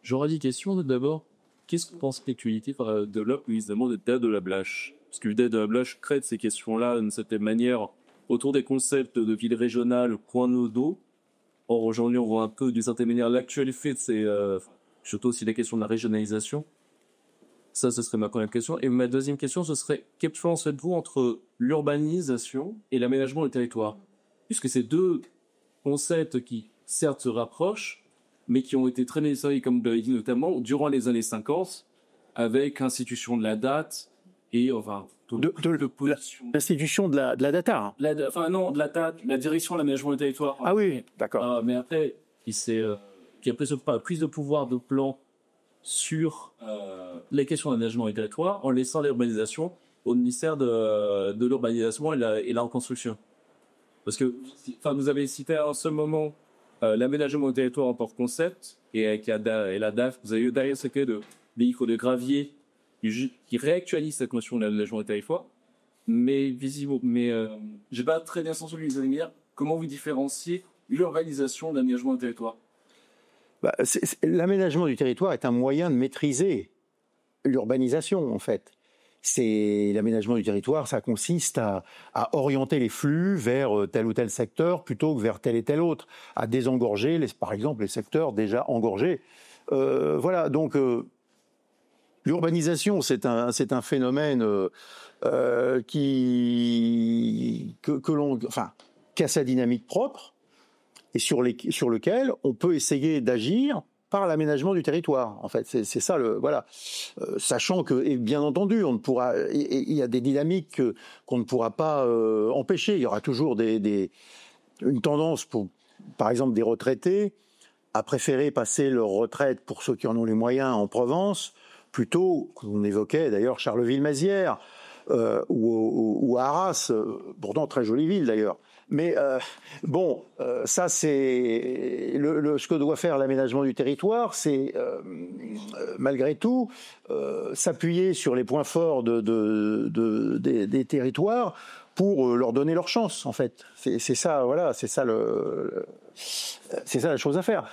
Speaker 6: J'aurais dit question d'abord. Qu'est-ce que pense l'actualité développe évidemment des théâtres de la Blache? Parce que l'idée de la Blache crée ces questions-là d'une certaine manière autour des concepts de ville régionale, coin nodaux. Or, aujourd'hui, on voit un peu d'une certaine manière l'actualité de ces... surtout aussi la question de la régionalisation. Ça, ce serait ma première question. Et ma deuxième question, ce serait quelle différence faites-vous entre l'urbanisation et l'aménagement du territoire? Puisque c'est deux concepts qui, certes, se rapprochent, mais qui ont été très nécessaires, comme vous l'avez dit, notamment durant les années 50, avec l'institution de la date et, enfin,
Speaker 1: l'institution de la data.
Speaker 6: Non, de la date, la direction de l'aménagement du territoire.
Speaker 1: Ah oui, d'accord.
Speaker 6: Mais après, qui a pris de pouvoir de plan sur les questions d'aménagement du territoire en laissant l'urbanisation au ministère de l'urbanisation et la reconstruction. Parce que, vous avez cité à un seul moment l'aménagement du territoire en porte-concept et avec la DAF, vous avez eu derrière ce cas de véhicules de gravier qui réactualise cette notion de l'aménagement du territoire. Mais j'ai pas très bien senti les années. Comment vous différenciez l'urbanisation de l'aménagement du territoire?
Speaker 1: L'aménagement du territoire est un moyen de maîtriser l'urbanisation, en fait. L'aménagement du territoire, ça consiste à orienter les flux vers tel ou tel secteur plutôt que vers tel et tel autre, à désengorger, par exemple, les secteurs déjà engorgés. Voilà, donc l'urbanisation, c'est un phénomène qui a sa dynamique propre et sur lequel on peut essayer d'agir par l'aménagement du territoire. En fait, c'est ça voilà. Sachant que, et bien entendu, il y a des dynamiques qu'on ne pourra pas empêcher. Il y aura toujours une tendance par exemple, des retraités à préférer passer leur retraite, pour ceux qui en ont les moyens, en Provence, plutôt, qu'on évoquait d'ailleurs Charleville-Mézières, ou à Arras, pourtant très jolie ville d'ailleurs. Mais ça c'est ce que doit faire l'aménagement du territoire, c'est malgré tout s'appuyer sur les points forts des territoires pour leur donner leur chance, en fait. C'est ça, voilà, c'est ça la chose à faire.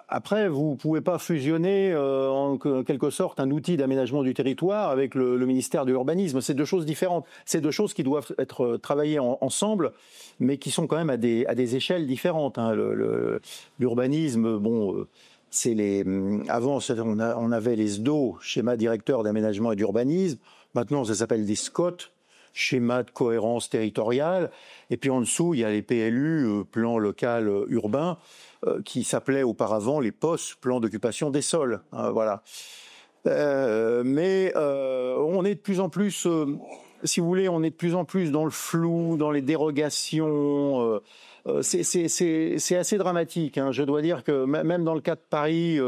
Speaker 1: Après, vous pouvez pas fusionner en quelque sorte un outil d'aménagement du territoire avec le ministère de l'urbanisme. C'est deux choses différentes. C'est deux choses qui doivent être travaillées ensemble, mais qui sont quand même à des échelles différentes. Hein. L'urbanisme, avant on avait les SDO, schéma directeur d'aménagement et d'urbanisme. Maintenant, ça s'appelle des SCOT, schéma de cohérence territoriale, et puis en dessous, il y a les PLU, plan local urbain, qui s'appelaient auparavant les POS, plans d'occupation des sols. Voilà. Mais on est de plus en plus, si vous voulez, on est de plus en plus dans le flou, dans les dérogations. C'est assez dramatique. Hein. Je dois dire que même dans le cas de Paris,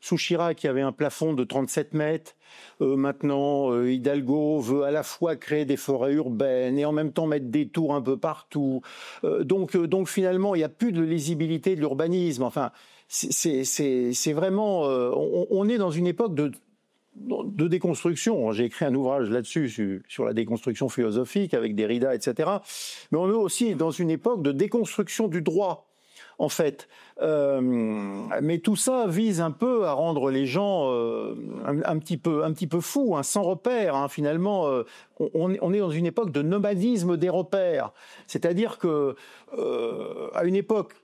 Speaker 1: sous Chirac, il y avait un plafond de 37 mètres. Maintenant, Hidalgo veut à la fois créer des forêts urbaines et en même temps mettre des tours un peu partout. Donc finalement, il n'y a plus de lisibilité de l'urbanisme. Enfin, c'est vraiment... on est dans une époque de déconstruction. J'ai écrit un ouvrage là-dessus, sur la déconstruction philosophique, avec Derrida, etc. Mais on est aussi dans une époque de déconstruction du droit, en fait. Mais tout ça vise un peu à rendre les gens un petit peu fous, hein, sans repères. Hein. Finalement, on est dans une époque de nomadisme des repères. C'est-à-dire que à une époque,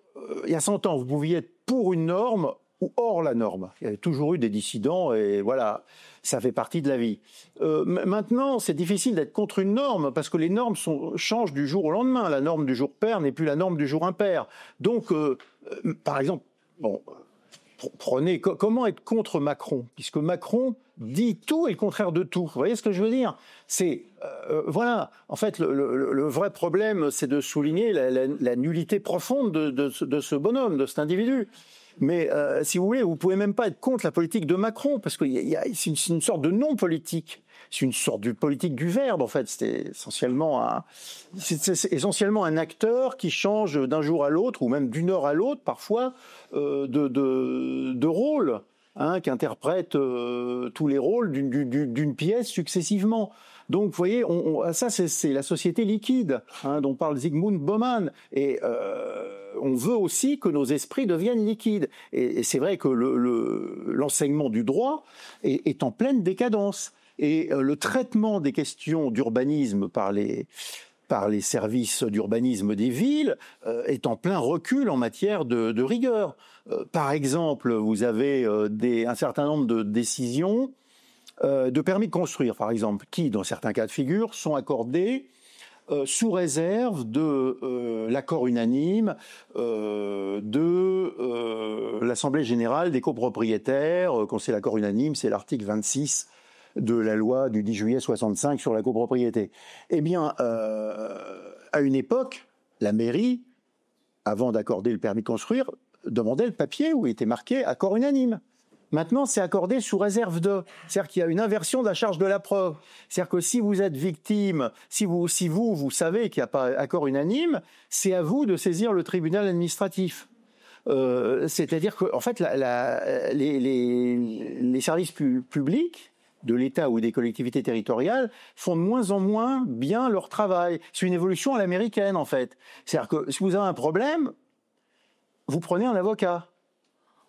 Speaker 1: il y a 100 ans, vous pouviez être pour une norme ou hors la norme. Il y avait toujours eu des dissidents et voilà, ça fait partie de la vie. Maintenant, c'est difficile d'être contre une norme parce que les normes changent du jour au lendemain. La norme du jour pair n'est plus la norme du jour impair. Donc, par exemple, prenez comment être contre Macron, puisque Macron dit tout et le contraire de tout. Vous voyez ce que je veux dire? C'est voilà. En fait, le vrai problème, c'est de souligner la nullité profonde de ce bonhomme, de cet individu. Mais si vous voulez, vous pouvez même pas être contre la politique de Macron, parce que c'est une sorte de non-politique. C'est une sorte de politique du verbe, en fait. C'est essentiellement un acteur qui change d'un jour à l'autre, ou même d'une heure à l'autre, parfois, de rôle, qui interprète tous les rôles d'une pièce successivement. Donc, vous voyez, ça, c'est la société liquide, dont parle Zygmunt Bauman. Et on veut aussi que nos esprits deviennent liquides. Et c'est vrai que l'enseignement du droit est en pleine décadence. Et le traitement des questions d'urbanisme par les services d'urbanisme des villes est en plein recul en matière de rigueur. Par exemple, vous avez un certain nombre de décisions de permis de construire, par exemple, qui, dans certains cas de figure, sont accordés sous réserve de l'accord unanime de l'Assemblée générale des copropriétaires. Quand c'est l'accord unanime, c'est l'article 26 de la loi du 10 juillet 65 sur la copropriété. Eh bien, à une époque, la mairie, avant d'accorder le permis de construire, demandait le papier où il était marqué accord unanime. Maintenant, c'est accordé sous réserve de. C'est-à-dire qu'il y a une inversion de la charge de la preuve. C'est-à-dire que si vous êtes victime, si vous savez qu'il n'y a pas accord unanime, c'est à vous de saisir le tribunal administratif. C'est-à-dire que, en fait, les services publics de l'État ou des collectivités territoriales font de moins en moins bien leur travail. C'est une évolution à l'américaine, en fait. C'est-à-dire que si vous avez un problème, vous prenez un avocat.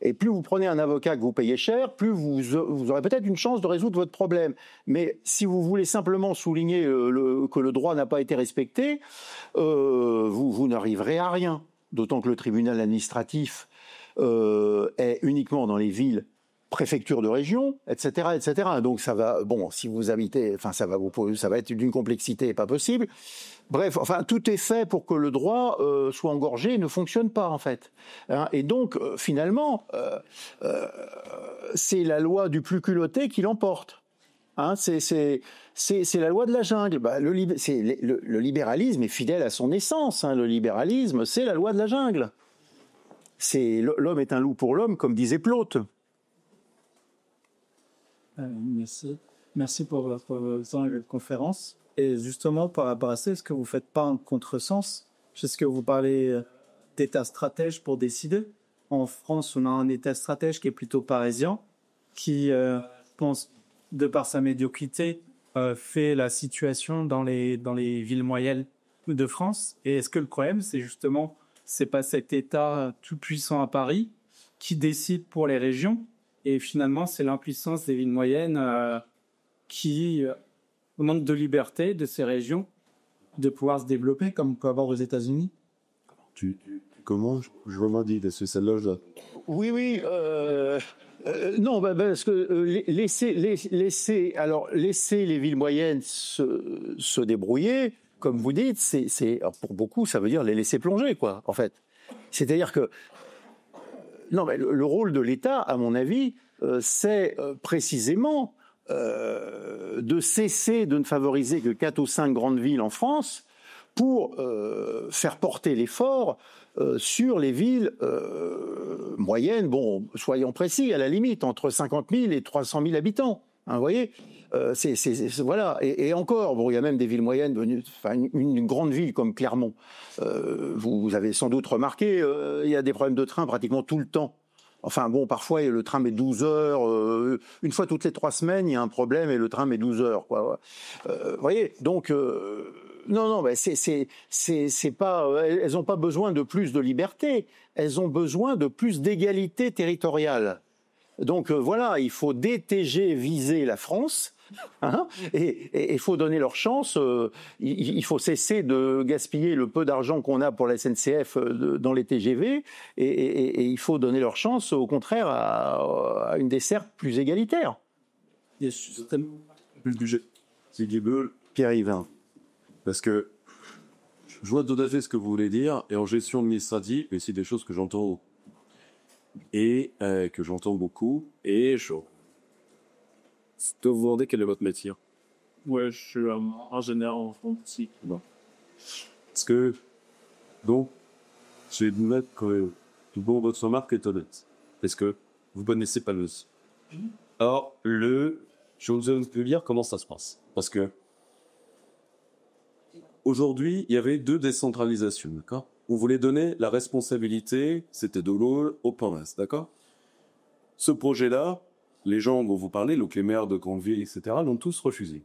Speaker 1: Et plus vous prenez un avocat que vous payez cher, plus vous aurez peut-être une chance de résoudre votre problème. Mais si vous voulez simplement souligner que le droit n'a pas été respecté, vous n'arriverez à rien. D'autant que le tribunal administratif est uniquement dans les villes, préfecture de région, etc., etc. Donc ça va, si vous habitez, ça va être d'une complexité pas possible. Bref, tout est fait pour que le droit soit engorgé et ne fonctionne pas, en fait. Et donc, finalement, c'est la loi du plus culotté qui l'emporte. C'est la loi de la jungle. Le libéralisme est fidèle à son essence. Le libéralisme, c'est la loi de la jungle. L'homme est un loup pour l'homme, comme disait Plaute.
Speaker 4: Merci pour votre conférence. Et justement, par rapport à ça, est-ce que vous ne faites pas un contresens? Est-ce que vous parlez d'État stratège pour décider? En France, on a un État stratège qui est plutôt parisien, qui, je pense, de par sa médiocrité, fait la situation dans les villes moyennes de France. Et est-ce que le problème, c'est pas cet État tout puissant à Paris qui décide pour les régions? Et finalement, c'est l'impuissance des villes moyennes qui manque de liberté de ces régions de pouvoir se développer comme on peut avoir aux États-Unis.
Speaker 7: Comment je remandis de celle-là?
Speaker 1: Oui. Non, parce que laisser les villes moyennes se débrouiller, comme vous dites, c'est pour beaucoup, ça veut dire les laisser plonger, quoi, en fait. C'est-à-dire que non, mais le rôle de l'État, à mon avis, c'est précisément de cesser de ne favoriser que 4 ou 5 grandes villes en France pour faire porter l'effort sur les villes moyennes, soyons précis, à la limite, entre 50 000 et 300 000 habitants. Vous voyez, voilà. Et encore, il y a même des villes moyennes venues, une grande ville comme Clermont. Vous avez sans doute remarqué, il y a des problèmes de train pratiquement tout le temps. Parfois, le train met 12 heures. Une fois toutes les 3 semaines, il y a un problème et le train met 12 heures. Vous voyez, donc, non, c'est pas. Elles n'ont pas besoin de plus de liberté. Elles ont besoin de plus d'égalité territoriale. Donc voilà, il faut DTG viser la France, et il faut donner leur chance. Il faut cesser de gaspiller le peu d'argent qu'on a pour la SNCF dans les TGV, et il faut donner leur chance, au contraire, à une desserte plus égalitaire.
Speaker 7: Le budget, c'est du beul.
Speaker 1: Pierre-Yves.
Speaker 7: Parce que je vois tout à fait ce que vous voulez dire, et en gestion administrative, et c'est des choses que j'entends beaucoup, et je dois vous demander quel est votre métier.
Speaker 6: Ouais, je suis ingénieur en informatique.
Speaker 7: Bon. Parce que, donc, je vais vous mettre que tout bon, votre remarque est honnête. Est-ce que vous connaissez pas le... Alors, je vous peux dire comment ça se passe. Parce que aujourd'hui, il y avait 2 décentralisations, d'accord? On voulait donner la responsabilité, c'était de l'eau aux provinces, d'accord? Ce projet-là, les gens dont vous parlez, donc les maires de grandes villes, etc., l'ont tous refusé.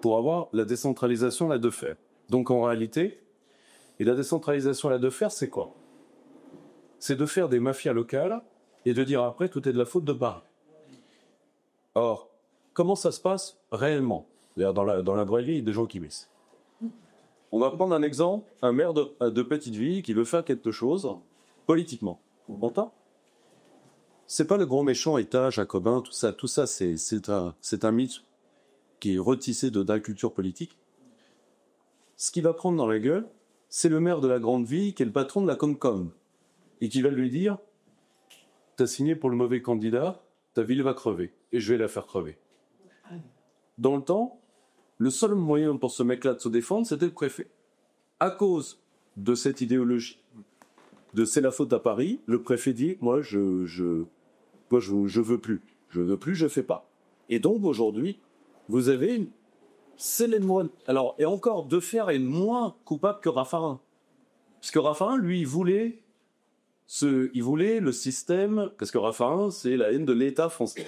Speaker 7: Pour avoir la décentralisation là de faire. Donc en réalité, et la décentralisation là de faire, c'est quoi? C'est de faire des mafias locales et de dire après tout est de la faute de Paris. Or, comment ça se passe réellement? D'ailleurs, dans la vraie vie, il y a des gens qui missent. On va prendre un exemple, un maire de petite ville qui veut faire quelque chose politiquement. Vous entendez? C'est pas le grand méchant État jacobin, tout ça, c'est un mythe qui est retissé d'inculture politique. Ce qu'il va prendre dans la gueule, c'est le maire de la grande ville qui est le patron de la Comcom et qui va lui dire « T'as signé pour le mauvais candidat, ta ville va crever et je vais la faire crever. » Dans le temps, le seul moyen pour ce mec-là de se défendre, c'était le préfet. À cause de cette idéologie de c'est la faute à Paris, le préfet dit « Moi, je veux plus. Je veux plus, je fais pas. » Et donc, aujourd'hui, vous avez c'est les moines. Alors, et encore, Defer est moins coupable que Raffarin. Parce que Raffarin, lui, il voulait le système, parce que Raffarin, c'est la haine de l'État français.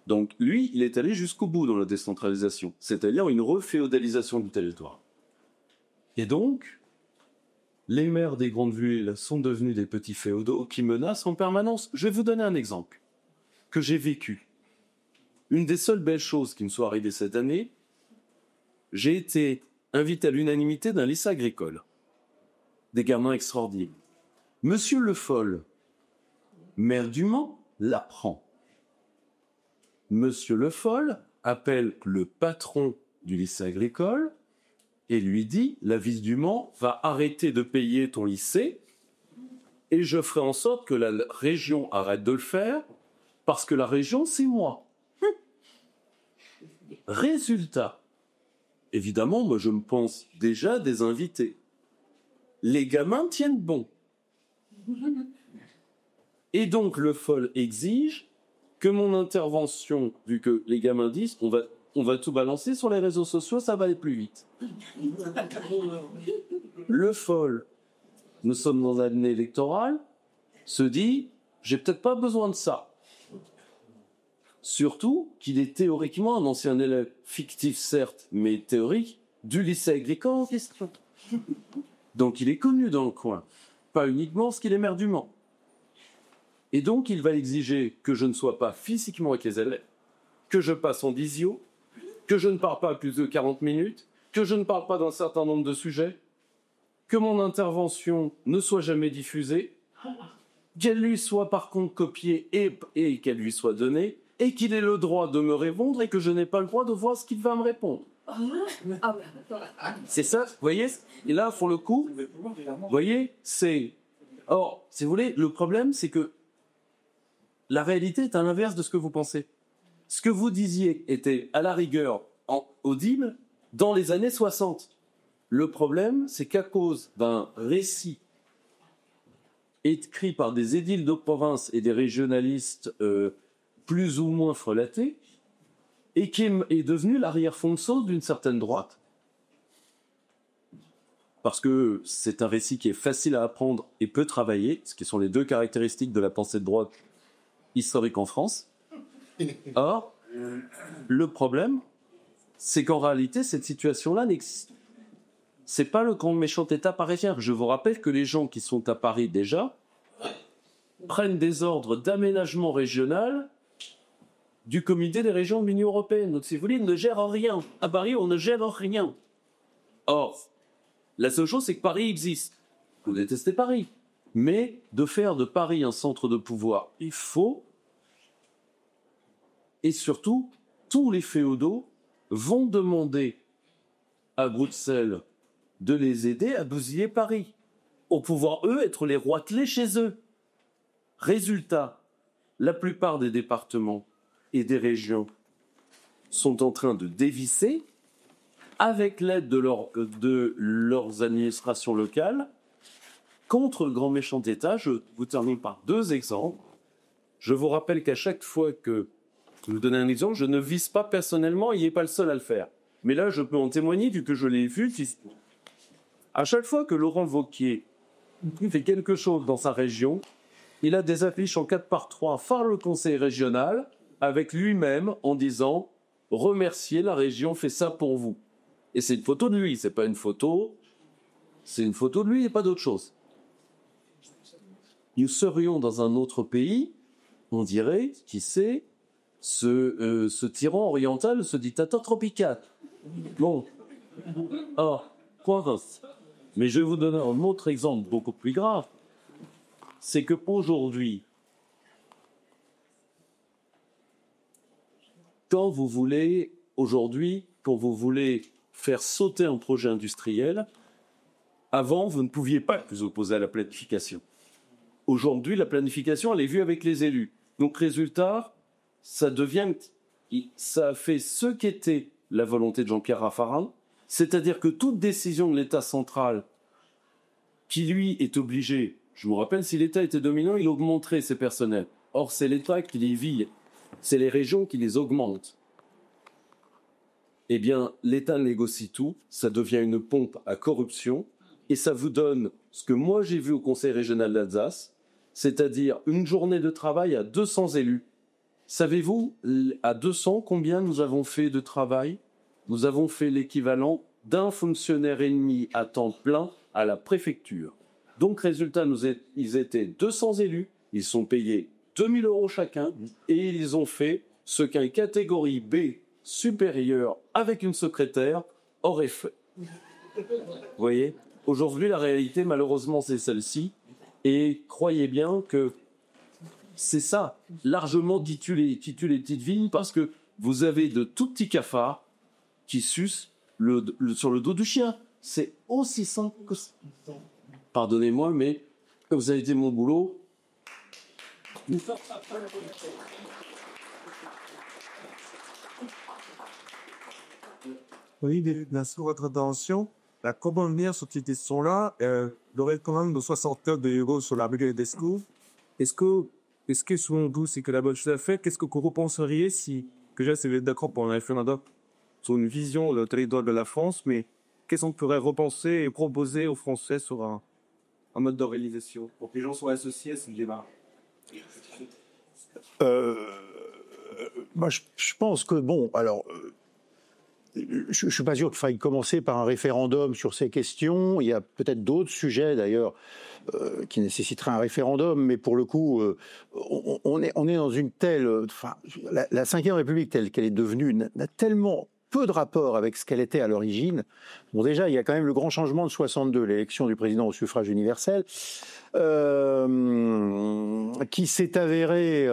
Speaker 7: Donc, lui, il est allé jusqu'au bout dans la décentralisation, c'est-à-dire une reféodalisation du territoire. Et donc, les maires des grandes villes sont devenus des petits féodaux qui menacent en permanence. Je vais vous donner un exemple que j'ai vécu. Une des seules belles choses qui me soit arrivée cette année, j'ai été invité à l'unanimité d'un lycée agricole. Des gamins extraordinaires. Monsieur Le Foll, maire du Mans, l'apprend. Monsieur Le Foll appelle le patron du lycée agricole et lui dit « La ville du Mans va arrêter de payer ton lycée et je ferai en sorte que la région arrête de le faire parce que la région, c'est moi. » Résultat, évidemment, moi je me pense déjà des invités. Les gamins tiennent bon. Et donc Le Foll exige que mon intervention, vu que les gamins disent on va tout balancer sur les réseaux sociaux, ça va aller plus vite. Le Foll, nous sommes dans l'année électorale, se dit j'ai peut-être pas besoin de ça. Surtout qu'il est théoriquement un ancien élève, fictif certes, mais théorique, du lycée agricole en question. Donc il est connu dans le coin, pas uniquement parce qu'il est maire du Mans. Et donc il va exiger que je ne sois pas physiquement avec les élèves, que je passe en visio, que je ne parle pas plus de 40 minutes, que je ne parle pas d'un certain nombre de sujets, que mon intervention ne soit jamais diffusée, qu'elle lui soit par contre copiée et qu'elle lui soit donnée, et qu'il ait le droit de me répondre et que je n'ai pas le droit de voir ce qu'il va me répondre. C'est ça, vous voyez? Et là, pour le coup, vous voyez, c'est... Or, si vous voulez, le problème, c'est que la réalité est à l'inverse de ce que vous pensez. Ce que vous disiez était, à la rigueur, audible dans les années 60. Le problème, c'est qu'à cause d'un récit écrit par des édiles de province et des régionalistes plus ou moins frelatés, et qui est devenu l'arrière-fond de sauce d'une certaine droite. Parce que c'est un récit qui est facile à apprendre et peut travailler, ce qui sont les 2 caractéristiques de la pensée de droite historique en France. Or, le problème, c'est qu'en réalité, cette situation-là n'existe. C'est pas le grand méchant État parisien. Je vous rappelle que les gens qui sont à Paris déjà prennent des ordres d'aménagement régional du comité des régions de l'Union européenne. Donc, si vous voulez, ils ne gèrent rien. À Paris, on ne gère rien. Or, la seule chose, c'est que Paris existe. Vous détestez Paris. Mais de faire de Paris un centre de pouvoir, il faut. Et surtout, tous les féodaux vont demander à Bruxelles de les aider à bousiller Paris, pour pouvoir, eux, être les roitelets chez eux. Résultat, la plupart des départements et des régions sont en train de dévisser, avec l'aide de leurs administrations locales, contre le grand méchant État. Je vous termine par 2 exemples. Je vous rappelle qu'à chaque fois que, je vais vous donner un exemple, je ne vise pas personnellement, il n'est pas le seul à le faire. Mais là, je peux en témoigner vu que je l'ai vu. À chaque fois que Laurent Wauquiez fait quelque chose dans sa région, il a des affiches en 4x3 par le conseil régional avec lui-même en disant « Remerciez, la région fait ça pour vous ». Et c'est une photo de lui, c'est pas une photo, c'est une photo de lui et pas d'autre chose. Nous serions dans un autre pays, on dirait, qui c'est, ce tyran oriental, ce dictateur tropical. Bon. Alors, quoi reste ? Mais je vais vous donner un autre exemple beaucoup plus grave. C'est que aujourd'hui, quand vous voulez faire sauter un projet industriel, avant, vous ne pouviez pas vous opposer à la planification. Aujourd'hui, la planification, elle est vue avec les élus. Donc, résultat, ça a fait ce qu'était la volonté de Jean-Pierre Raffarin, c'est-à-dire que toute décision de l'État central, qui lui est obligé, je me rappelle, si l'État était dominant, il augmenterait ses personnels. Or, c'est l'État qui les vit, c'est les régions qui les augmentent. Eh bien, l'État négocie tout, ça devient une pompe à corruption, et ça vous donne ce que moi j'ai vu au Conseil régional d'Alsace, c'est-à-dire une journée de travail à 200 élus. Savez-vous, à 200, combien nous avons fait de travail ? Nous avons fait l'équivalent d'un fonctionnaire et demi à temps plein à la préfecture. Donc, résultat, ils étaient 200 élus, ils sont payés 2 000 € chacun, et ils ont fait ce qu'un catégorie B supérieure avec une secrétaire aurait fait. Vous voyez ? Aujourd'hui, la réalité, malheureusement, c'est celle-ci. Et croyez bien que c'est ça, largement titulé petites vignes, parce que vous avez de tout petits cafards qui sucent sur le dos du chien. C'est aussi simple que ça. Pardonnez-moi, mais vous avez été mon boulot.
Speaker 8: Oui, merci pour votre attention. Comment venir sur cette question-là, le recommande de 60 heures € sur la brigade des schools. Est-ce que selon vous, c'est que la bonne chose à faire? Qu'est-ce que vous repenseriez si, que déjà, c'est d'accord pour un référendum sur une vision de territoire de la France, mais qu'est-ce qu'on pourrait repenser et proposer aux Français sur un mode d'organisation pour que les gens soient associés à ce débat?
Speaker 1: Moi, je pense que, bon, alors, je ne suis pas sûr qu'il faille commencer par un référendum sur ces questions. Il y a peut-être d'autres sujets, d'ailleurs, qui nécessiteraient un référendum, mais pour le coup, on est dans une telle... Enfin, la Ve République, telle qu'elle est devenue, n'a tellement peu de rapport avec ce qu'elle était à l'origine. Bon, déjà, il y a quand même le grand changement de 62, l'élection du président au suffrage universel, qui s'est avéré...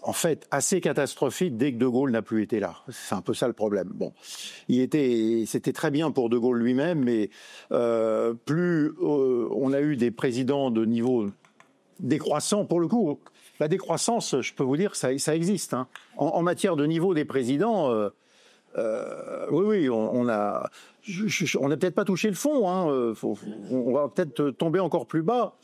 Speaker 1: en fait, assez catastrophique dès que De Gaulle n'a plus été là. C'est un peu ça le problème. Bon, c'était très bien pour De Gaulle lui-même, mais plus on a eu des présidents de niveau décroissant, pour le coup, la décroissance, je peux vous dire, ça existe. Hein. En matière de niveau des présidents, oui, on a peut-être pas touché le fond. Hein. On va peut-être tomber encore plus bas.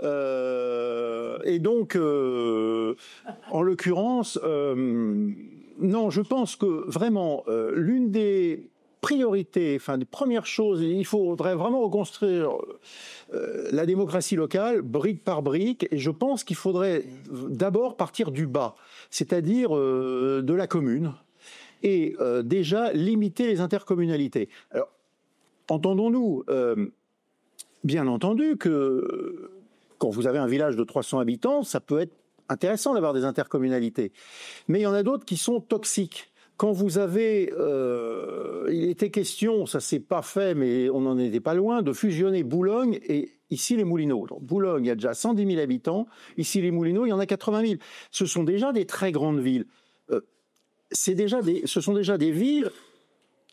Speaker 1: Et donc, en l'occurrence, non, je pense que vraiment, l'une des priorités, enfin des premières choses, il faudrait vraiment reconstruire la démocratie locale, brique par brique, et je pense qu'il faudrait d'abord partir du bas, c'est-à-dire de la commune, et déjà limiter les intercommunalités. Alors, entendons-nous, bien entendu que... Quand vous avez un village de 300 habitants, ça peut être intéressant d'avoir des intercommunalités. Mais il y en a d'autres qui sont toxiques. Quand vous avez... il était question, ça s'est pas fait, mais on n'en était pas loin, de fusionner Boulogne et ici les Moulineaux. Donc, Boulogne, il y a déjà 110 000 habitants. Ici les Moulineaux, il y en a 80 000. Ce sont déjà des très grandes villes. Ce sont déjà des villes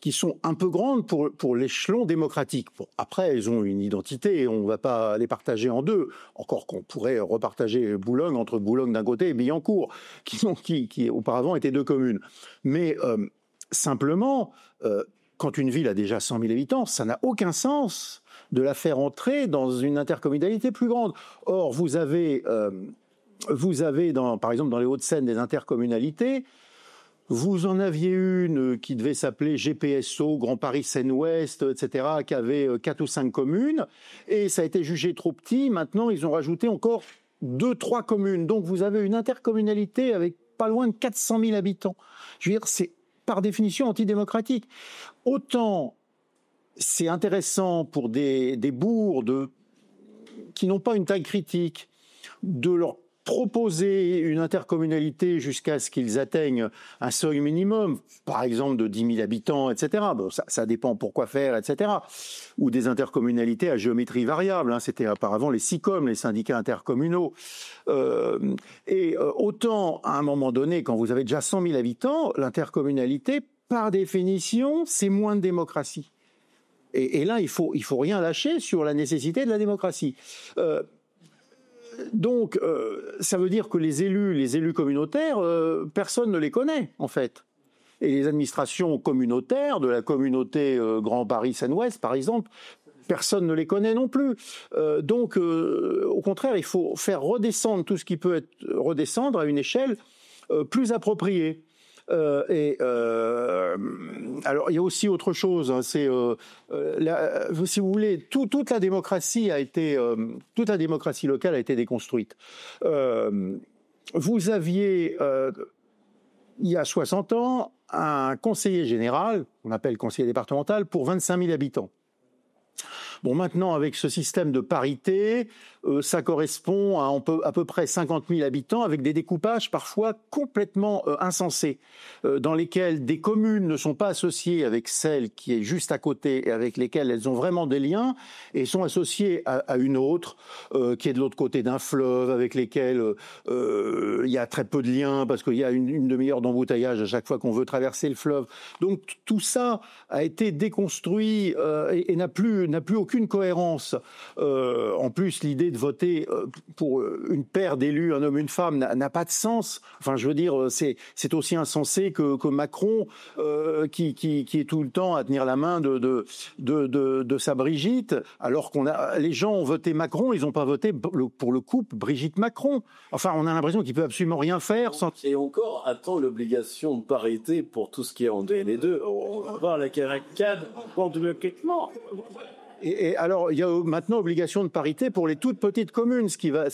Speaker 1: qui sont un peu grandes pour l'échelon démocratique. Bon, après, elles ont une identité, on ne va pas les partager en deux. Encore qu'on pourrait repartager Boulogne entre Boulogne d'un côté et Billancourt, qui auparavant étaient deux communes. Mais simplement, quand une ville a déjà 100 000 habitants, ça n'a aucun sens de la faire entrer dans une intercommunalité plus grande. Or, vous avez vous avez, par exemple, dans les Hauts-de-Seine, des intercommunalités. Vous en aviez une qui devait s'appeler GPSO, Grand Paris Seine-Ouest, etc., qui avait 4 ou 5 communes, et ça a été jugé trop petit. Maintenant, ils ont rajouté encore 2-3 communes. Donc, vous avez une intercommunalité avec pas loin de 400 000 habitants. Je veux dire, c'est par définition antidémocratique. Autant c'est intéressant pour des bourgs qui n'ont pas une taille critique de leur proposer une intercommunalité jusqu'à ce qu'ils atteignent un seuil minimum, par exemple de 10 000 habitants, etc. Bon, ça dépend pourquoi faire, etc. Ou des intercommunalités à géométrie variable. Hein. C'était auparavant les SICOM, les syndicats intercommunaux. Autant, à un moment donné, quand vous avez déjà 100 000 habitants, l'intercommunalité, par définition, c'est moins de démocratie. Et là, il faut rien lâcher sur la nécessité de la démocratie. Donc, ça veut dire que les élus communautaires, personne ne les connaît, en fait. Et les administrations communautaires de la communauté Grand Paris Seine-Ouest, par exemple, personne ne les connaît non plus. Donc, au contraire, il faut faire redescendre tout ce qui peut redescendre à une échelle plus appropriée. Alors, il y a aussi autre chose. Hein, c'est, si vous voulez, toute la démocratie locale a été déconstruite. Vous aviez, il y a 60 ans, un conseiller général, qu'on appelle conseiller départemental, pour 25 000 habitants. Bon, maintenant, avec ce système de parité, ça correspond à peu près 50 000 habitants, avec des découpages parfois complètement insensés, dans lesquels des communes ne sont pas associées avec celle qui est juste à côté et avec lesquelles elles ont vraiment des liens, et sont associées à une autre qui est de l'autre côté d'un fleuve, avec lesquelles il y a très peu de liens, parce qu'il y a une demi-heure d'embouteillage à chaque fois qu'on veut traverser le fleuve. Donc tout ça a été déconstruit et n'a plus aucune cohérence. En plus, l'idée de voter pour une paire d'élus, un homme, une femme, n'a pas de sens. Enfin, je veux dire, c'est aussi insensé que Macron, qui est tout le temps à tenir la main de sa Brigitte, alors les gens ont voté Macron, ils n'ont pas voté pour le couple Brigitte-Macron. Enfin, on a l'impression qu'il peut absolument rien faire sans...
Speaker 7: Et encore, attend l'obligation de parité pour tout ce qui est entre les deux.
Speaker 3: On va voir la caractère complètement.
Speaker 1: Et alors, il y a maintenant obligation de parité pour les toutes petites communes, ce qui va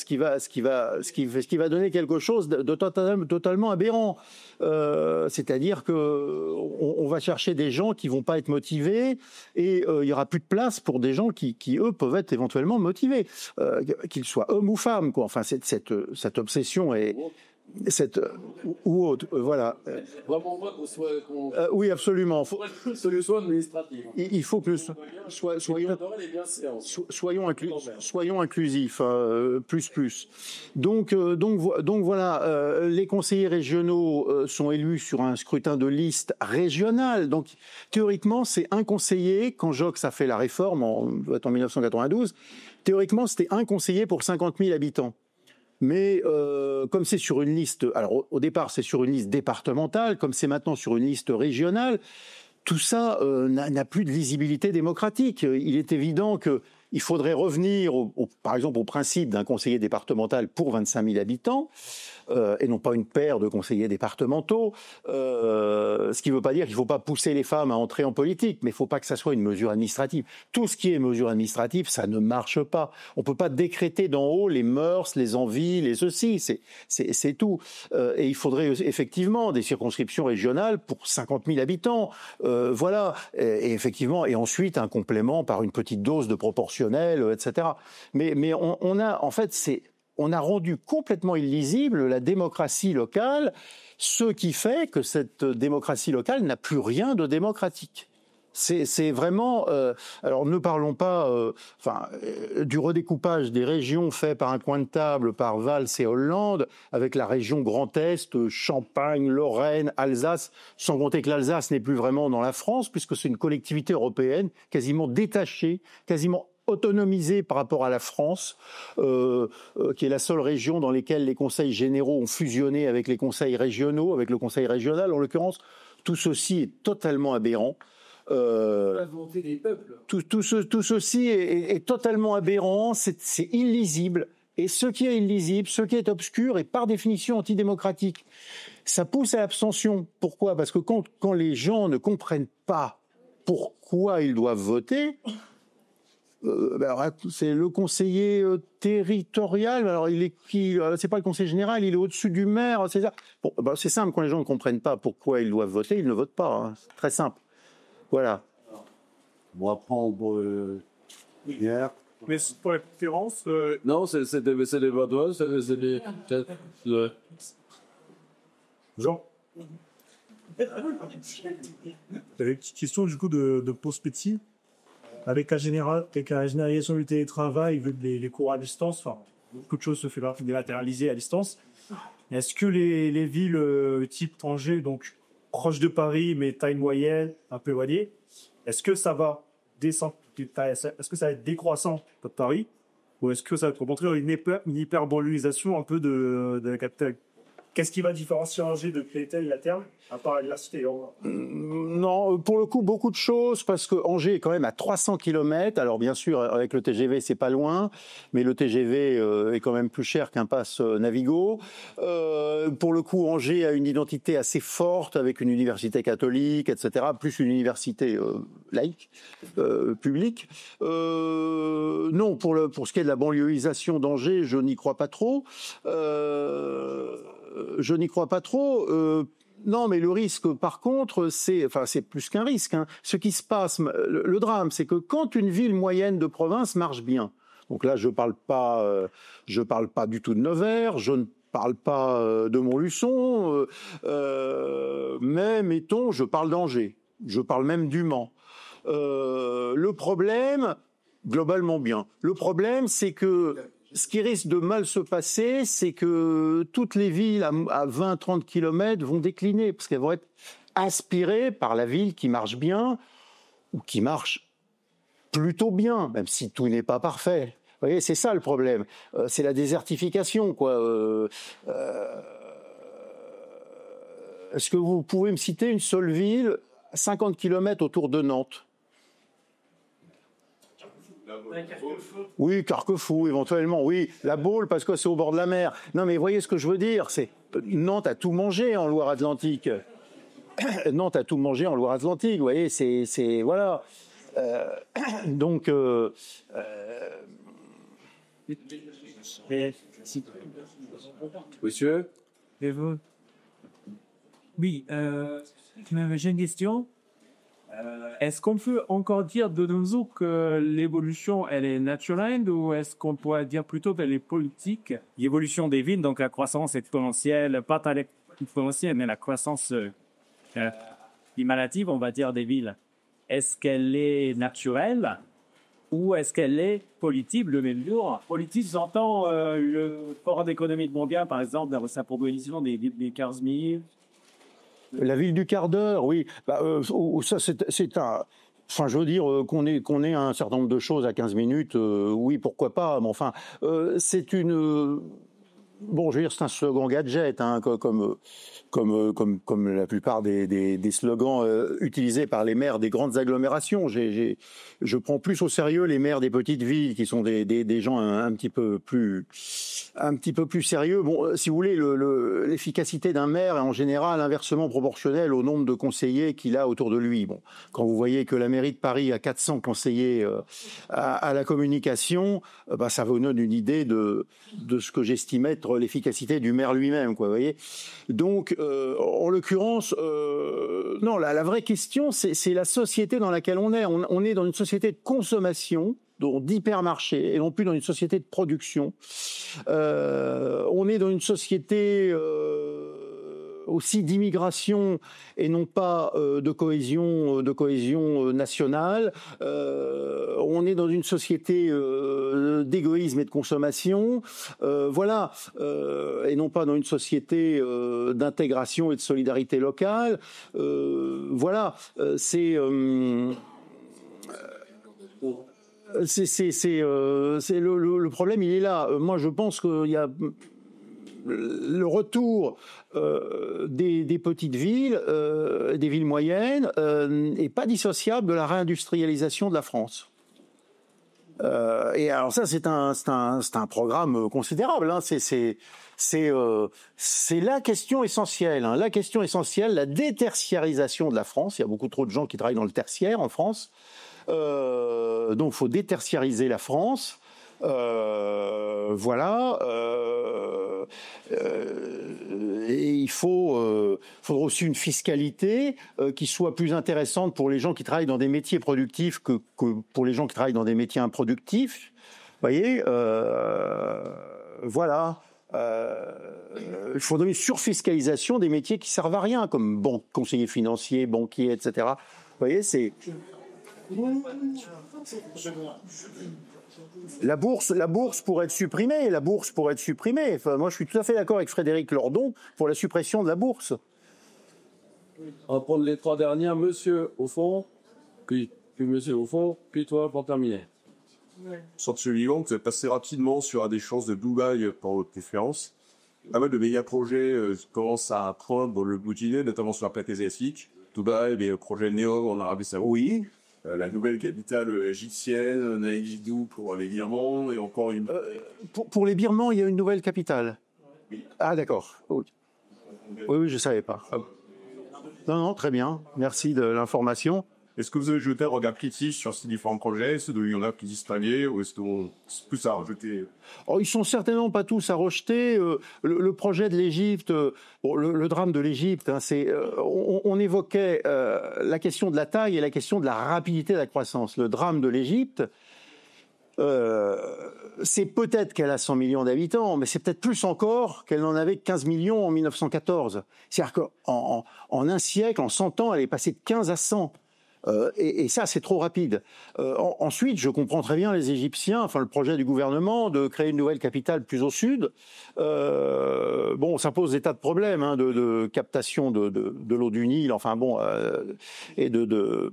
Speaker 1: donner quelque chose de totalement aberrant. C'est-à-dire que on va chercher des gens qui vont pas être motivés et il y aura plus de place pour des gens qui eux peuvent être éventuellement motivés, qu'ils soient hommes ou femmes, quoi. Enfin, cette obsession est ou autre, voilà.
Speaker 7: Vraiment pas qu'on soit...
Speaker 1: oui, absolument.
Speaker 7: Solution administrative.
Speaker 1: Il faut que soyons inclusifs, plus. Donc voilà, les conseillers régionaux sont élus sur un scrutin de liste régional. Donc théoriquement, c'est un conseiller. Quand Joxe a fait la réforme en 1992, théoriquement, c'était un conseiller pour 50 000 habitants. Mais comme c'est sur une liste, alors au départ c'est sur une liste départementale, comme c'est maintenant sur une liste régionale, tout ça n'a plus de lisibilité démocratique. Il est évident qu'il faudrait revenir, par exemple, au principe d'un conseiller départemental pour 25 000 habitants, et non pas une paire de conseillers départementaux, ce qui ne veut pas dire qu'il ne faut pas pousser les femmes à entrer en politique, mais il ne faut pas que ça soit une mesure administrative. Tout ce qui est mesure administrative, ça ne marche pas. On ne peut pas décréter d'en haut les mœurs, les envies, les ceci, c'est tout. Et il faudrait effectivement des circonscriptions régionales pour 50 000 habitants, voilà, et effectivement, et ensuite un complément par une petite dose de proportionnel, etc. Mais on a rendu complètement illisible la démocratie locale, ce qui fait que cette démocratie locale n'a plus rien de démocratique. C'est vraiment... alors ne parlons pas du redécoupage des régions fait par un coin de table par Valls et Hollande, avec la région Grand Est, Champagne, Lorraine, Alsace, sans compter que l'Alsace n'est plus vraiment dans la France, puisque c'est une collectivité européenne quasiment détachée, quasiment autonomisée par rapport à la France, qui est la seule région dans laquelle les conseils généraux ont fusionné avec les conseils régionaux, avec le conseil régional en l'occurrence. Tout ceci est totalement aberrant.
Speaker 3: La volonté des peuples.
Speaker 1: Tout ceci est totalement aberrant, c'est illisible. Et ce qui est illisible, ce qui est obscur est par définition antidémocratique. Ça pousse à l'abstention. Pourquoi? Parce que quand les gens ne comprennent pas pourquoi ils doivent voter, c'est le conseiller territorial. Alors il est qui? C'est pas le conseiller général, il est au-dessus du maire. C'est ça. Bon, c'est simple. Quand les gens ne comprennent pas pourquoi ils doivent voter, ils ne votent pas. Hein. C'est très simple. Voilà.
Speaker 9: On va prendre hier.
Speaker 8: Mais pour la conférence,
Speaker 6: Non, c'est des Vaudois, c'est des...
Speaker 8: Jean. J'avais une petite question du coup de Pause Petit. Avec la généralisation du télétravail, vu que les cours à distance, enfin, beaucoup de choses se font dématérialiser à distance. Est-ce que les villes type Tanger, donc proches de Paris, mais taille moyenne, un peu éloignées, est-ce que ça va descendre, est-ce que ça va être décroissant de Paris, ou est-ce que ça va être au contraire une hyperbolisation un peu de la capitale? Qu'est-ce qui va différencier Angers de Créteil à terme, à part la diversité?
Speaker 1: Non, pour le coup, beaucoup de choses, parce que Angers est quand même à 300 km. Alors bien sûr, avec le TGV, c'est pas loin, mais le TGV est quand même plus cher qu'un pass Navigo. Pour le coup, Angers a une identité assez forte, avec une université catholique, etc., plus une université laïque, publique. Non, pour ce qui est de la banlieusisation d'Angers, je n'y crois pas trop. Non, mais le risque, par contre, c'est plus qu'un risque. Hein. Ce qui se passe, le drame, c'est que quand une ville moyenne de province marche bien, donc là, je parle pas du tout de Nevers, je ne parle pas de Montluçon, mais mettons, je parle d'Angers, je parle même du Mans. Le problème, globalement bien. Le problème, c'est que ce qui risque de mal se passer, c'est que toutes les villes à 20-30 km vont décliner, parce qu'elles vont être aspirées par la ville qui marche bien, ou qui marche plutôt bien, même si tout n'est pas parfait. Vous voyez, c'est ça le problème. C'est la désertification, quoi. Est-ce que vous pouvez me citer une seule ville à 50 km autour de Nantes? Oui, Carquefou, éventuellement, oui. La Baule, parce que c'est au bord de la mer. Non, mais voyez ce que je veux dire, c'est Nantes a tout mangé en Loire-Atlantique. Nantes a tout mangé en Loire-Atlantique, vous voyez, c'est voilà. Donc,
Speaker 6: Monsieur?
Speaker 10: Et vous? Oui, j'ai une question. Est-ce qu'on peut encore dire de nos jours que l'évolution, elle est naturelle, ou est-ce qu'on pourrait dire plutôt qu'elle est politique? L'évolution des villes, donc la croissance exponentielle, pas tant exponentielle, mais la croissance cumulative, on va dire, des villes. Est-ce qu'elle est naturelle ou est-ce qu'elle est politique, le même jour? Politique, j'entends le Forum d'économie mondiale, par exemple, dans sa proposition des 15 000.
Speaker 1: La ville du quart d'heure, oui. Ça, c'est un... Enfin, je veux dire qu'on ait un certain nombre de choses à 15 minutes, oui, pourquoi pas. Mais enfin, c'est une... Bon, je veux dire, c'est un slogan gadget, hein, comme la plupart des slogans utilisés par les maires des grandes agglomérations. Je prends plus au sérieux les maires des petites villes, qui sont des gens un petit peu plus sérieux. Bon, si vous voulez, l'efficacité d'un maire est en général inversement proportionnelle au nombre de conseillers qu'il a autour de lui. Bon, quand vous voyez que la mairie de Paris a 400 conseillers à la communication, ça vous donne une idée de ce que j'estime être l'efficacité du maire lui-même, quoi. Vous voyez. Donc, en l'occurrence, non, la vraie question, c'est la société dans laquelle on est. On est dans une société de consommation, d'hypermarché, et non plus dans une société de production. On est dans une société aussi d'immigration et non pas de cohésion nationale. On est dans une société d'égoïsme et de consommation, voilà, et non pas dans une société d'intégration et de solidarité locale. Voilà, le problème, il est là. Moi, je pense qu'il y a le retour des petites villes, des villes moyennes, n'est pas dissociable de la réindustrialisation de la France. Et alors ça, c'est un programme considérable. Hein. C'est la question essentielle. Hein. La question essentielle, la détertiarisation de la France. Il y a beaucoup trop de gens qui travaillent dans le tertiaire en France. Donc, il faut détertiariser la France. Voilà. Et il faudra aussi une fiscalité qui soit plus intéressante pour les gens qui travaillent dans des métiers productifs que pour les gens qui travaillent dans des métiers improductifs. Vous voyez, voilà. Il faudrait une surfiscalisation des métiers qui servent à rien, comme conseiller financier, banquier, etc. Vous voyez, c'est... La bourse pourrait être supprimée. Enfin, moi, je suis tout à fait d'accord avec Frédéric Lordon pour la suppression de la bourse.
Speaker 6: On va prendre les 3 dernières. Monsieur au fond, puis monsieur au fond, puis toi pour terminer.
Speaker 8: Sans suivant, vous êtes passé rapidement sur des chances de Dubaï pour votre conférence. Pas mal de méga projets commencent à prendre le bout d'idée, notamment sur la plaque asiatique. Dubaï, les projets NEOM en Arabie Saoudite.
Speaker 1: Oui.
Speaker 8: La nouvelle capitale égyptienne, Naïdou pour les Birmans, et encore une...
Speaker 1: Pour les Birmans, il y a une nouvelle capitale. Oui. Ah, d'accord. Oui, je ne savais pas. Non, très bien. Merci de l'information.
Speaker 8: Est-ce que vous avez jeté un regard critique sur ces différents projets? Est-ce qu'il y en a qui distinguaient, ou est-ce que c'est plus à rejeter?
Speaker 1: Ils sont certainement pas tous à rejeter. Le projet de l'Égypte, le drame de l'Égypte, hein, on évoquait la question de la taille et la question de la rapidité de la croissance. Le drame de l'Égypte, c'est peut-être qu'elle a 100 millions d'habitants, mais c'est peut-être plus encore qu'elle n'en avait 15 millions en 1914. C'est-à-dire qu'en un siècle, en 100 ans, elle est passée de 15 à 100. Et ça, c'est trop rapide. Ensuite, je comprends très bien les Égyptiens, enfin le projet du gouvernement de créer une nouvelle capitale plus au sud. Ça pose des tas de problèmes hein, de captation de l'eau du Nil, enfin bon, et de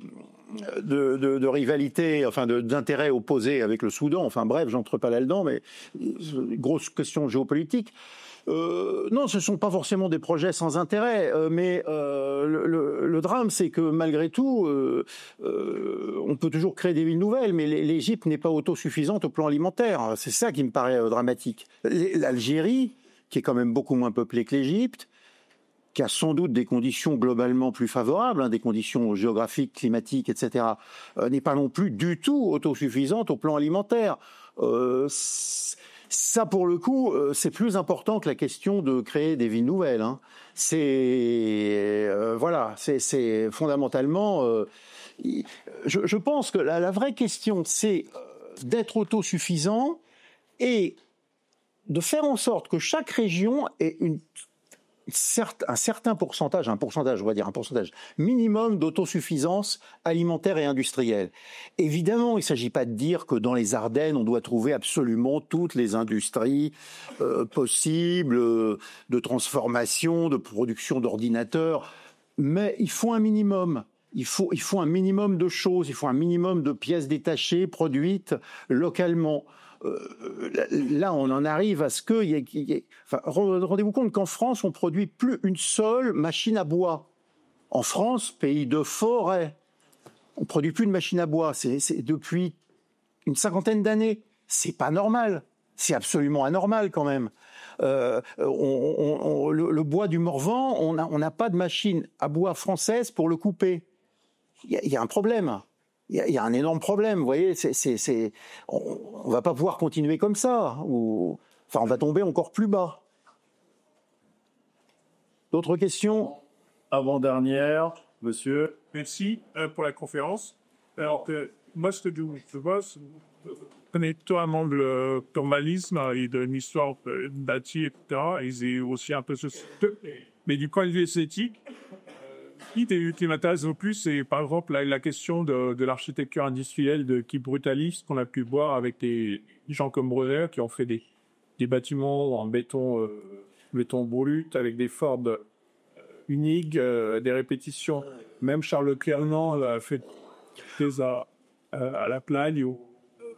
Speaker 1: rivalité, enfin d'intérêts opposés avec le Soudan. Enfin bref, j'entre pas là-dedans, mais grosse question géopolitique. Non, ce ne sont pas forcément des projets sans intérêt, mais le drame, c'est que malgré tout, on peut toujours créer des villes nouvelles, mais l'Égypte n'est pas autosuffisante au plan alimentaire. C'est ça qui me paraît dramatique. L'Algérie, qui est quand même beaucoup moins peuplée que l'Égypte, qui a sans doute des conditions globalement plus favorables, hein, des conditions géographiques, climatiques, etc., n'est pas non plus du tout autosuffisante au plan alimentaire. Ça, pour le coup, c'est plus important que la question de créer des villes nouvelles. Hein. C'est fondamentalement. Je pense que la vraie question, c'est d'être autosuffisant et de faire en sorte que chaque région ait un certain pourcentage, on va dire un pourcentage minimum d'autosuffisance alimentaire et industrielle. Évidemment, il ne s'agit pas de dire que dans les Ardennes, on doit trouver absolument toutes les industries possibles de transformation, de production d'ordinateurs, mais il faut un minimum. Il faut un minimum de choses, il faut un minimum de pièces détachées produites localement. Là, on en arrive à ce que... rendez-vous compte qu'en France, on produit plus une seule machine à bois. En France, pays de forêt, on produit plus de machine à bois. C'est depuis une 50aine d'années. C'est pas normal. C'est absolument anormal quand même. Le bois du Morvan, on n'a pas de machine à bois française pour le couper. Il y a un problème. Il y a un énorme problème, vous voyez. On va pas pouvoir continuer comme ça. On va tomber encore plus bas. D'autres questions?
Speaker 6: Avant-dernière, monsieur.
Speaker 10: Merci pour la conférence. Alors, most of us connaît totalement le formalisme et de l'histoire bâtie, etc. Et c'est aussi un peu ce... Mais du point de vue esthétique, qui m'intéresse le plus, c'est par exemple la question de l'architecture industrielle qui brutaliste qu'on a pu voir avec des gens comme Brunner qui ont fait des bâtiments en béton brut avec des formes uniques, des répétitions. Même Charles Clermont a fait des à la plagne où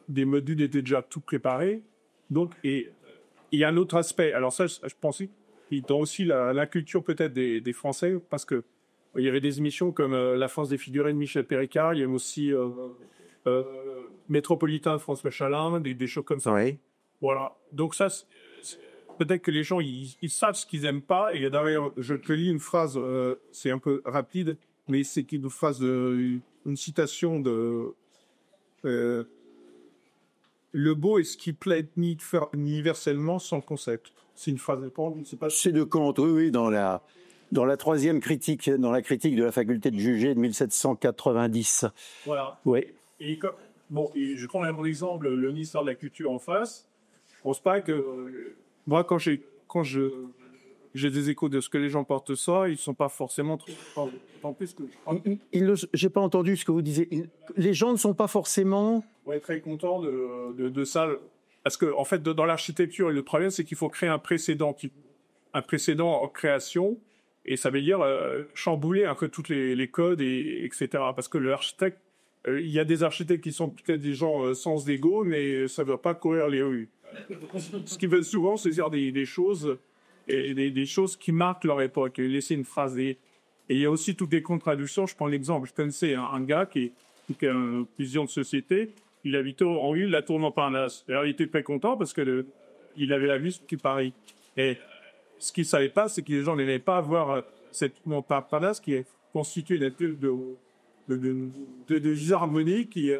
Speaker 10: des modules étaient déjà tout préparés. Donc, et il y a un autre aspect. Alors ça, je pensais, dans aussi la culture peut-être des Français, parce que il y avait des émissions comme La France défigurée de Michel Péricard. Il y a aussi métropolitain France Michelin, des choses comme ça.
Speaker 1: Oui.
Speaker 10: Voilà. Donc ça, peut-être que les gens, ils savent ce qu'ils aiment pas. Et d'ailleurs, je te lis une phrase, c'est un peu rapide, mais c'est une phrase, une citation de... le beau est ce qui plaît universellement sans concept. C'est une phrase répandue, je ne sais pas.
Speaker 1: C'est de Kant, oui, dans la troisième critique, dans la critique de la faculté de juger de 1790.
Speaker 10: Voilà.
Speaker 1: Oui.
Speaker 10: Et je prends un bon exemple, le ministère de la Culture en face. Je pense pas que moi, quand j'ai des échos de ce que les gens portent ça, ils sont pas forcément très... En plus que...
Speaker 1: J'ai pas entendu ce que vous disiez. Les gens ne sont pas forcément...
Speaker 10: Ouais, très contents de ça. Parce que, en fait, dans l'architecture, le problème, c'est qu'il faut créer un précédent en création. Et ça veut dire chambouler un peu tous les codes, etc. Parce que l'architecte, il y a des architectes qui sont peut-être des gens sans ego, mais ça ne va pas courir les rues. Ce qu'ils veulent souvent, c'est dire des choses, et des choses qui marquent leur époque, et laisser une phrase. Et il y a aussi toutes les contradictions. Je prends l'exemple. Je connaissais un gars qui a une vision de société. Il habitait en ville, la Tour Montparnasse. Alors, il était très content parce que il avait la vue sur Paris. Et ce qu'il ne savait pas, c'est que les gens n'aimaient pas voir cette Montparnasse qui est constituée de disharmonie qui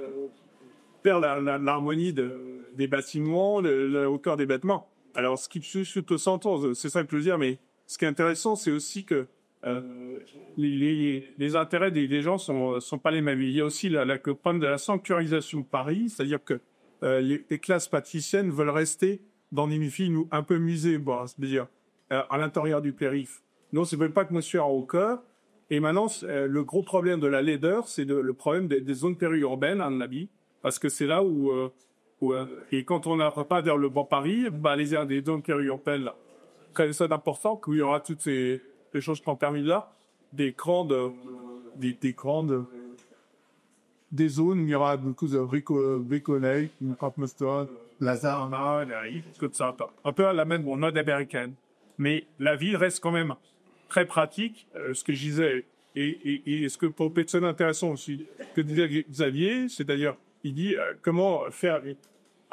Speaker 10: perd l'harmonie des bâtiments, la hauteur des bâtiments. Alors, ce qui se s'entend, c'est ça que je veux dire, mais ce qui est intéressant, c'est aussi que les intérêts des gens sont pas les mêmes. Il y a aussi le problème de la sanctuarisation de Paris, c'est-à-dire que les classes patriciennes veulent rester dans des villes un peu musées, c'est-à-dire à l'intérieur du périph'. Non, c'est même pas que monsieur en haut cœur. Et maintenant, le gros problème de la laideur, c'est le problème des zones périurbaines, à mon avis, parce que c'est là où et quand on n'a pas vers le bon Paris, des zones périurbaines, quand c'est important, où il y aura toutes ces choses qui ont permis là, des zones où il y aura beaucoup de bricolage, Lazare, tout ça, un peu à la même nord-américaine. Mais la ville reste quand même très pratique, ce que je disais, et ce que pour personne intéressant aussi, que disait Xavier, c'est-à-dire, il dit comment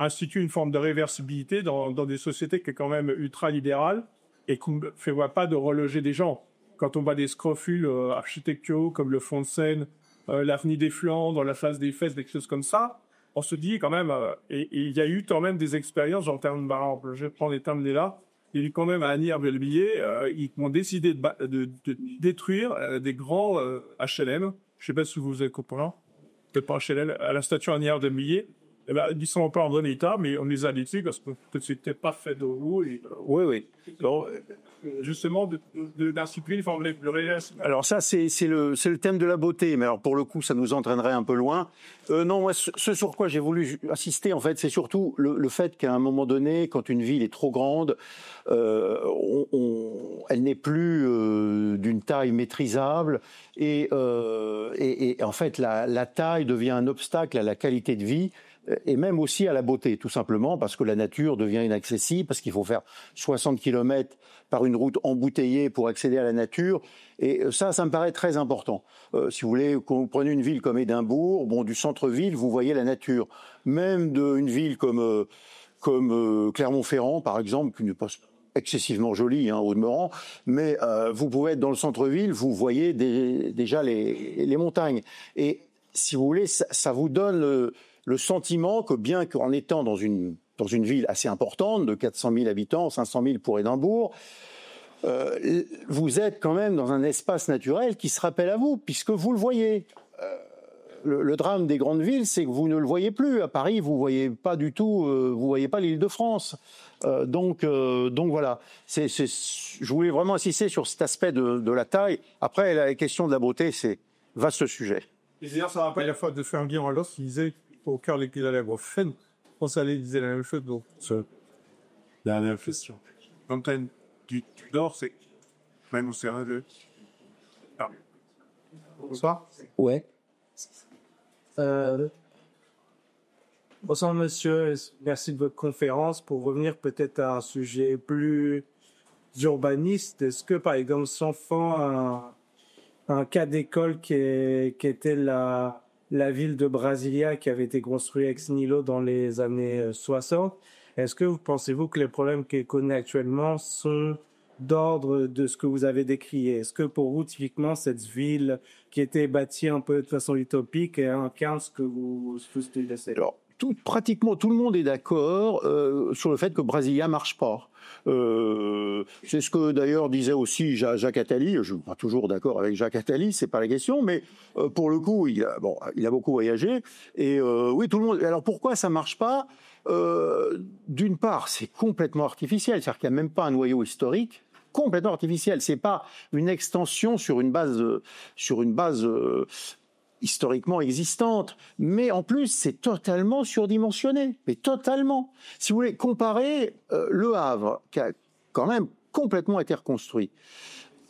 Speaker 10: instituer une forme de réversibilité dans des sociétés qui est quand même ultra-libérales et qui ne prévoit pas de reloger des gens. Quand on voit des scrofules architecturaux comme le Fond de Seine, l'avenue des Flandres, la place des Fesses, des choses comme ça, on se dit quand même, et il y a eu quand même des expériences en termes de, je prends les termes là, il y a eu quand même à Annières-Bellevilliers, ils ont décidé de détruire des grands HLM. Je ne sais pas si vous êtes comprenant, peut-être pas HLM, à la station Annières-Bellevilliers. Ils sont pas en bon état, mais on les a laissés parce que c'était pas fait de roue.
Speaker 1: Oui.
Speaker 10: Donc, justement, d'instituer une forme de réalisme.
Speaker 1: Alors ça, c'est le thème de la beauté, mais alors pour le coup, ça nous entraînerait un peu loin. Non, moi, ce sur quoi j'ai voulu insister, en fait, c'est surtout le fait qu'à un moment donné, quand une ville est trop grande, elle n'est plus d'une taille maîtrisable, et en fait, la taille devient un obstacle à la qualité de vie, et même aussi à la beauté, tout simplement, parce que la nature devient inaccessible, parce qu'il faut faire 60 km par une route embouteillée pour accéder à la nature. Et ça me paraît très important. Si vous voulez, quand vous prenez une ville comme Édimbourg, du centre-ville, vous voyez la nature. Même d'une ville comme Clermont-Ferrand, par exemple, qui n'est pas excessivement jolie, au demeurant, mais vous pouvez être dans le centre-ville, vous voyez déjà les montagnes. Et si vous voulez, ça vous donne le sentiment que bien qu'en étant dans une ville assez importante, de 400 000 habitants, 500 000 pour Édimbourg, vous êtes quand même dans un espace naturel qui se rappelle à vous, puisque vous le voyez. Le drame des grandes villes, c'est que vous ne le voyez plus. À Paris, vous voyez pas du tout, vous voyez pas l'Île-de-France. Donc voilà. Je voulais vraiment insister sur cet aspect de la taille. Après, la question de la beauté, c'est vaste sujet.
Speaker 10: Et d'ailleurs, ça rappelle la fois de Fergie en Los, qui disait au cœur qu'il allait avoir Fen. On s'allait disait la même chose. Donc, la même question. Fontaine du Nord, c'est même au Serra de. Bonsoir.
Speaker 4: Ouais. Bonsoir monsieur, merci de votre conférence. Pour revenir peut-être à un sujet plus urbaniste, est-ce que par exemple si on prend un cas d'école qui était la la ville de Brasilia qui avait été construite ex nihilo dans les années 60. Est-ce que pensez-vous que les problèmes qu'elle connaît actuellement sont d'ordre de ce que vous avez décrit? Est-ce que pour vous, typiquement, cette ville qui était bâtie un peu de façon utopique incarne ce que vous laissez?
Speaker 1: Alors, pratiquement tout le monde est d'accord sur le fait que Brasilia marche pas. C'est ce que d'ailleurs disait aussi Jacques Attali. Je suis pas toujours d'accord avec Jacques Attali, c'est pas la question, mais pour le coup, il a beaucoup voyagé. Et oui, tout le monde. Alors pourquoi ça marche pas? D'une part, c'est complètement artificiel, c'est-à-dire qu'il n'y a même pas un noyau historique. Complètement artificiel. C'est pas une extension sur une base historiquement existante, mais en plus c'est totalement surdimensionné, mais totalement. Si vous voulez comparer Le Havre, qui a quand même complètement été reconstruit,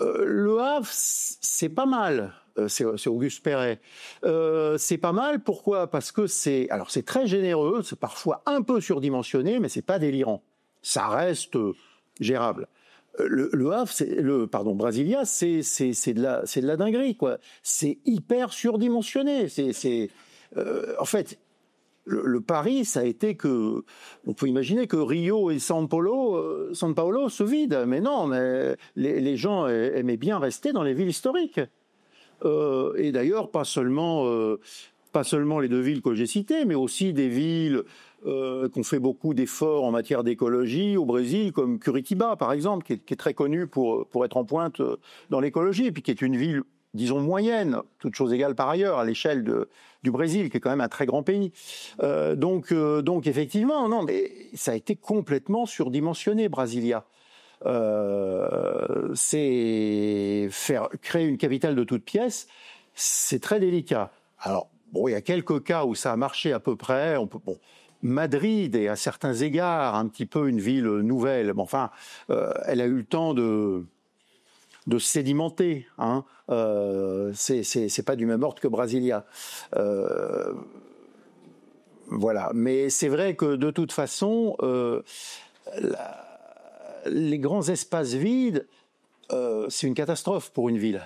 Speaker 1: Le Havre c'est pas mal. C'est Auguste Perret. C'est pas mal. Pourquoi? Parce que c'est très généreux, c'est parfois un peu surdimensionné, mais c'est pas délirant. Ça reste gérable. Le Havre, Brasilia, c'est de la dinguerie, quoi. C'est hyper surdimensionné. En fait, le pari, ça a été que, on peut imaginer que Rio et São Paulo se vident. Mais non, mais les gens aimaient bien rester dans les villes historiques. Et d'ailleurs, pas seulement les deux villes que j'ai citées, mais aussi des villes qui ont fait beaucoup d'efforts en matière d'écologie au Brésil, comme Curitiba, par exemple, qui est très connue pour être en pointe dans l'écologie, et puis qui est une ville, disons, moyenne, toutes choses égales par ailleurs, à l'échelle du Brésil, qui est quand même un très grand pays. Donc effectivement, non, mais ça a été complètement surdimensionné, Brasilia. C'est créer une capitale de toutes pièces, c'est très délicat. Alors, bon, il y a quelques cas où ça a marché à peu près. Madrid est à certains égards un petit peu une ville nouvelle, mais enfin, elle a eu le temps de sédimenter. Hein. C'est pas du même ordre que Brasilia. Voilà. Mais c'est vrai que de toute façon, les grands espaces vides, c'est une catastrophe pour une ville.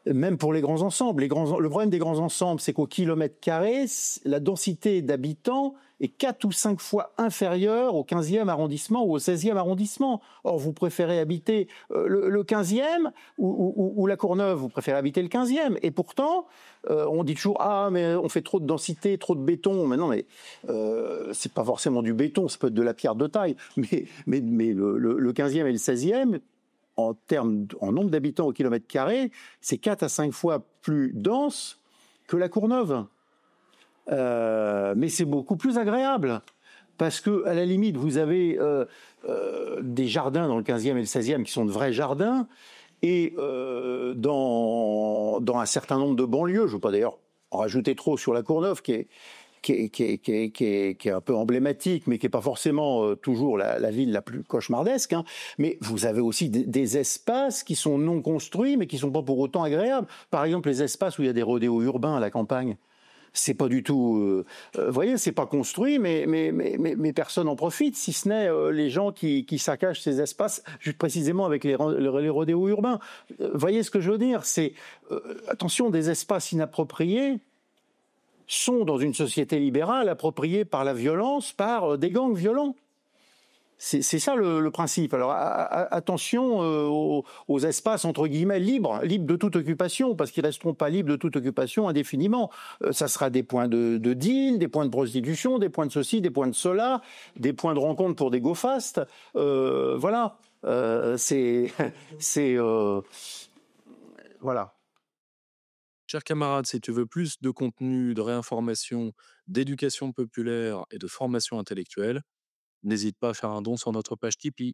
Speaker 1: Même pour les grands ensembles. Le problème des grands ensembles, c'est qu'au kilomètre carré, la densité d'habitants est 4 ou 5 fois inférieure au 15e arrondissement ou au 16e arrondissement. Or, vous préférez habiter le 15e ou la Courneuve, vous préférez habiter le 15e. Et pourtant, on dit toujours « Ah, mais on fait trop de densité, trop de béton. » Mais non, mais c'est pas forcément du béton, ça peut être de la pierre de taille. Mais le 15e et le 16e, en nombre d'habitants au kilomètre carré, c'est 4 à 5 fois plus dense que la Courneuve. Mais c'est beaucoup plus agréable. Parce que, à la limite, vous avez des jardins dans le 15e et le 16e qui sont de vrais jardins. Et dans un certain nombre de banlieues, je ne veux pas d'ailleurs en rajouter trop sur la Courneuve, qui est un peu emblématique, mais qui n'est pas forcément toujours la ville la plus cauchemardesque. Hein. Mais vous avez aussi des espaces qui sont non construits, mais qui ne sont pas pour autant agréables. Par exemple, les espaces où il y a des rodéos urbains à la campagne. C'est pas du tout, vous voyez, c'est pas construit, mais personne en profite, si ce n'est les gens qui saccagent ces espaces, juste précisément avec les rodéos urbains. Voyez ce que je veux dire? C'est attention, des espaces inappropriés sont dans une société libérale appropriés par la violence, par des gangs violents. C'est ça le principe. Alors attention aux espaces entre guillemets libres de toute occupation, parce qu'ils resteront pas libres de toute occupation indéfiniment. Ça sera des points de deal, des points de prostitution, des points de ceci, des points de cela, des points de rencontre pour des go-fast. Voilà. Voilà.
Speaker 6: Chers camarades, si tu veux plus de contenu, de réinformation, d'éducation populaire et de formation intellectuelle, n'hésite pas à faire un don sur notre page Tipeee.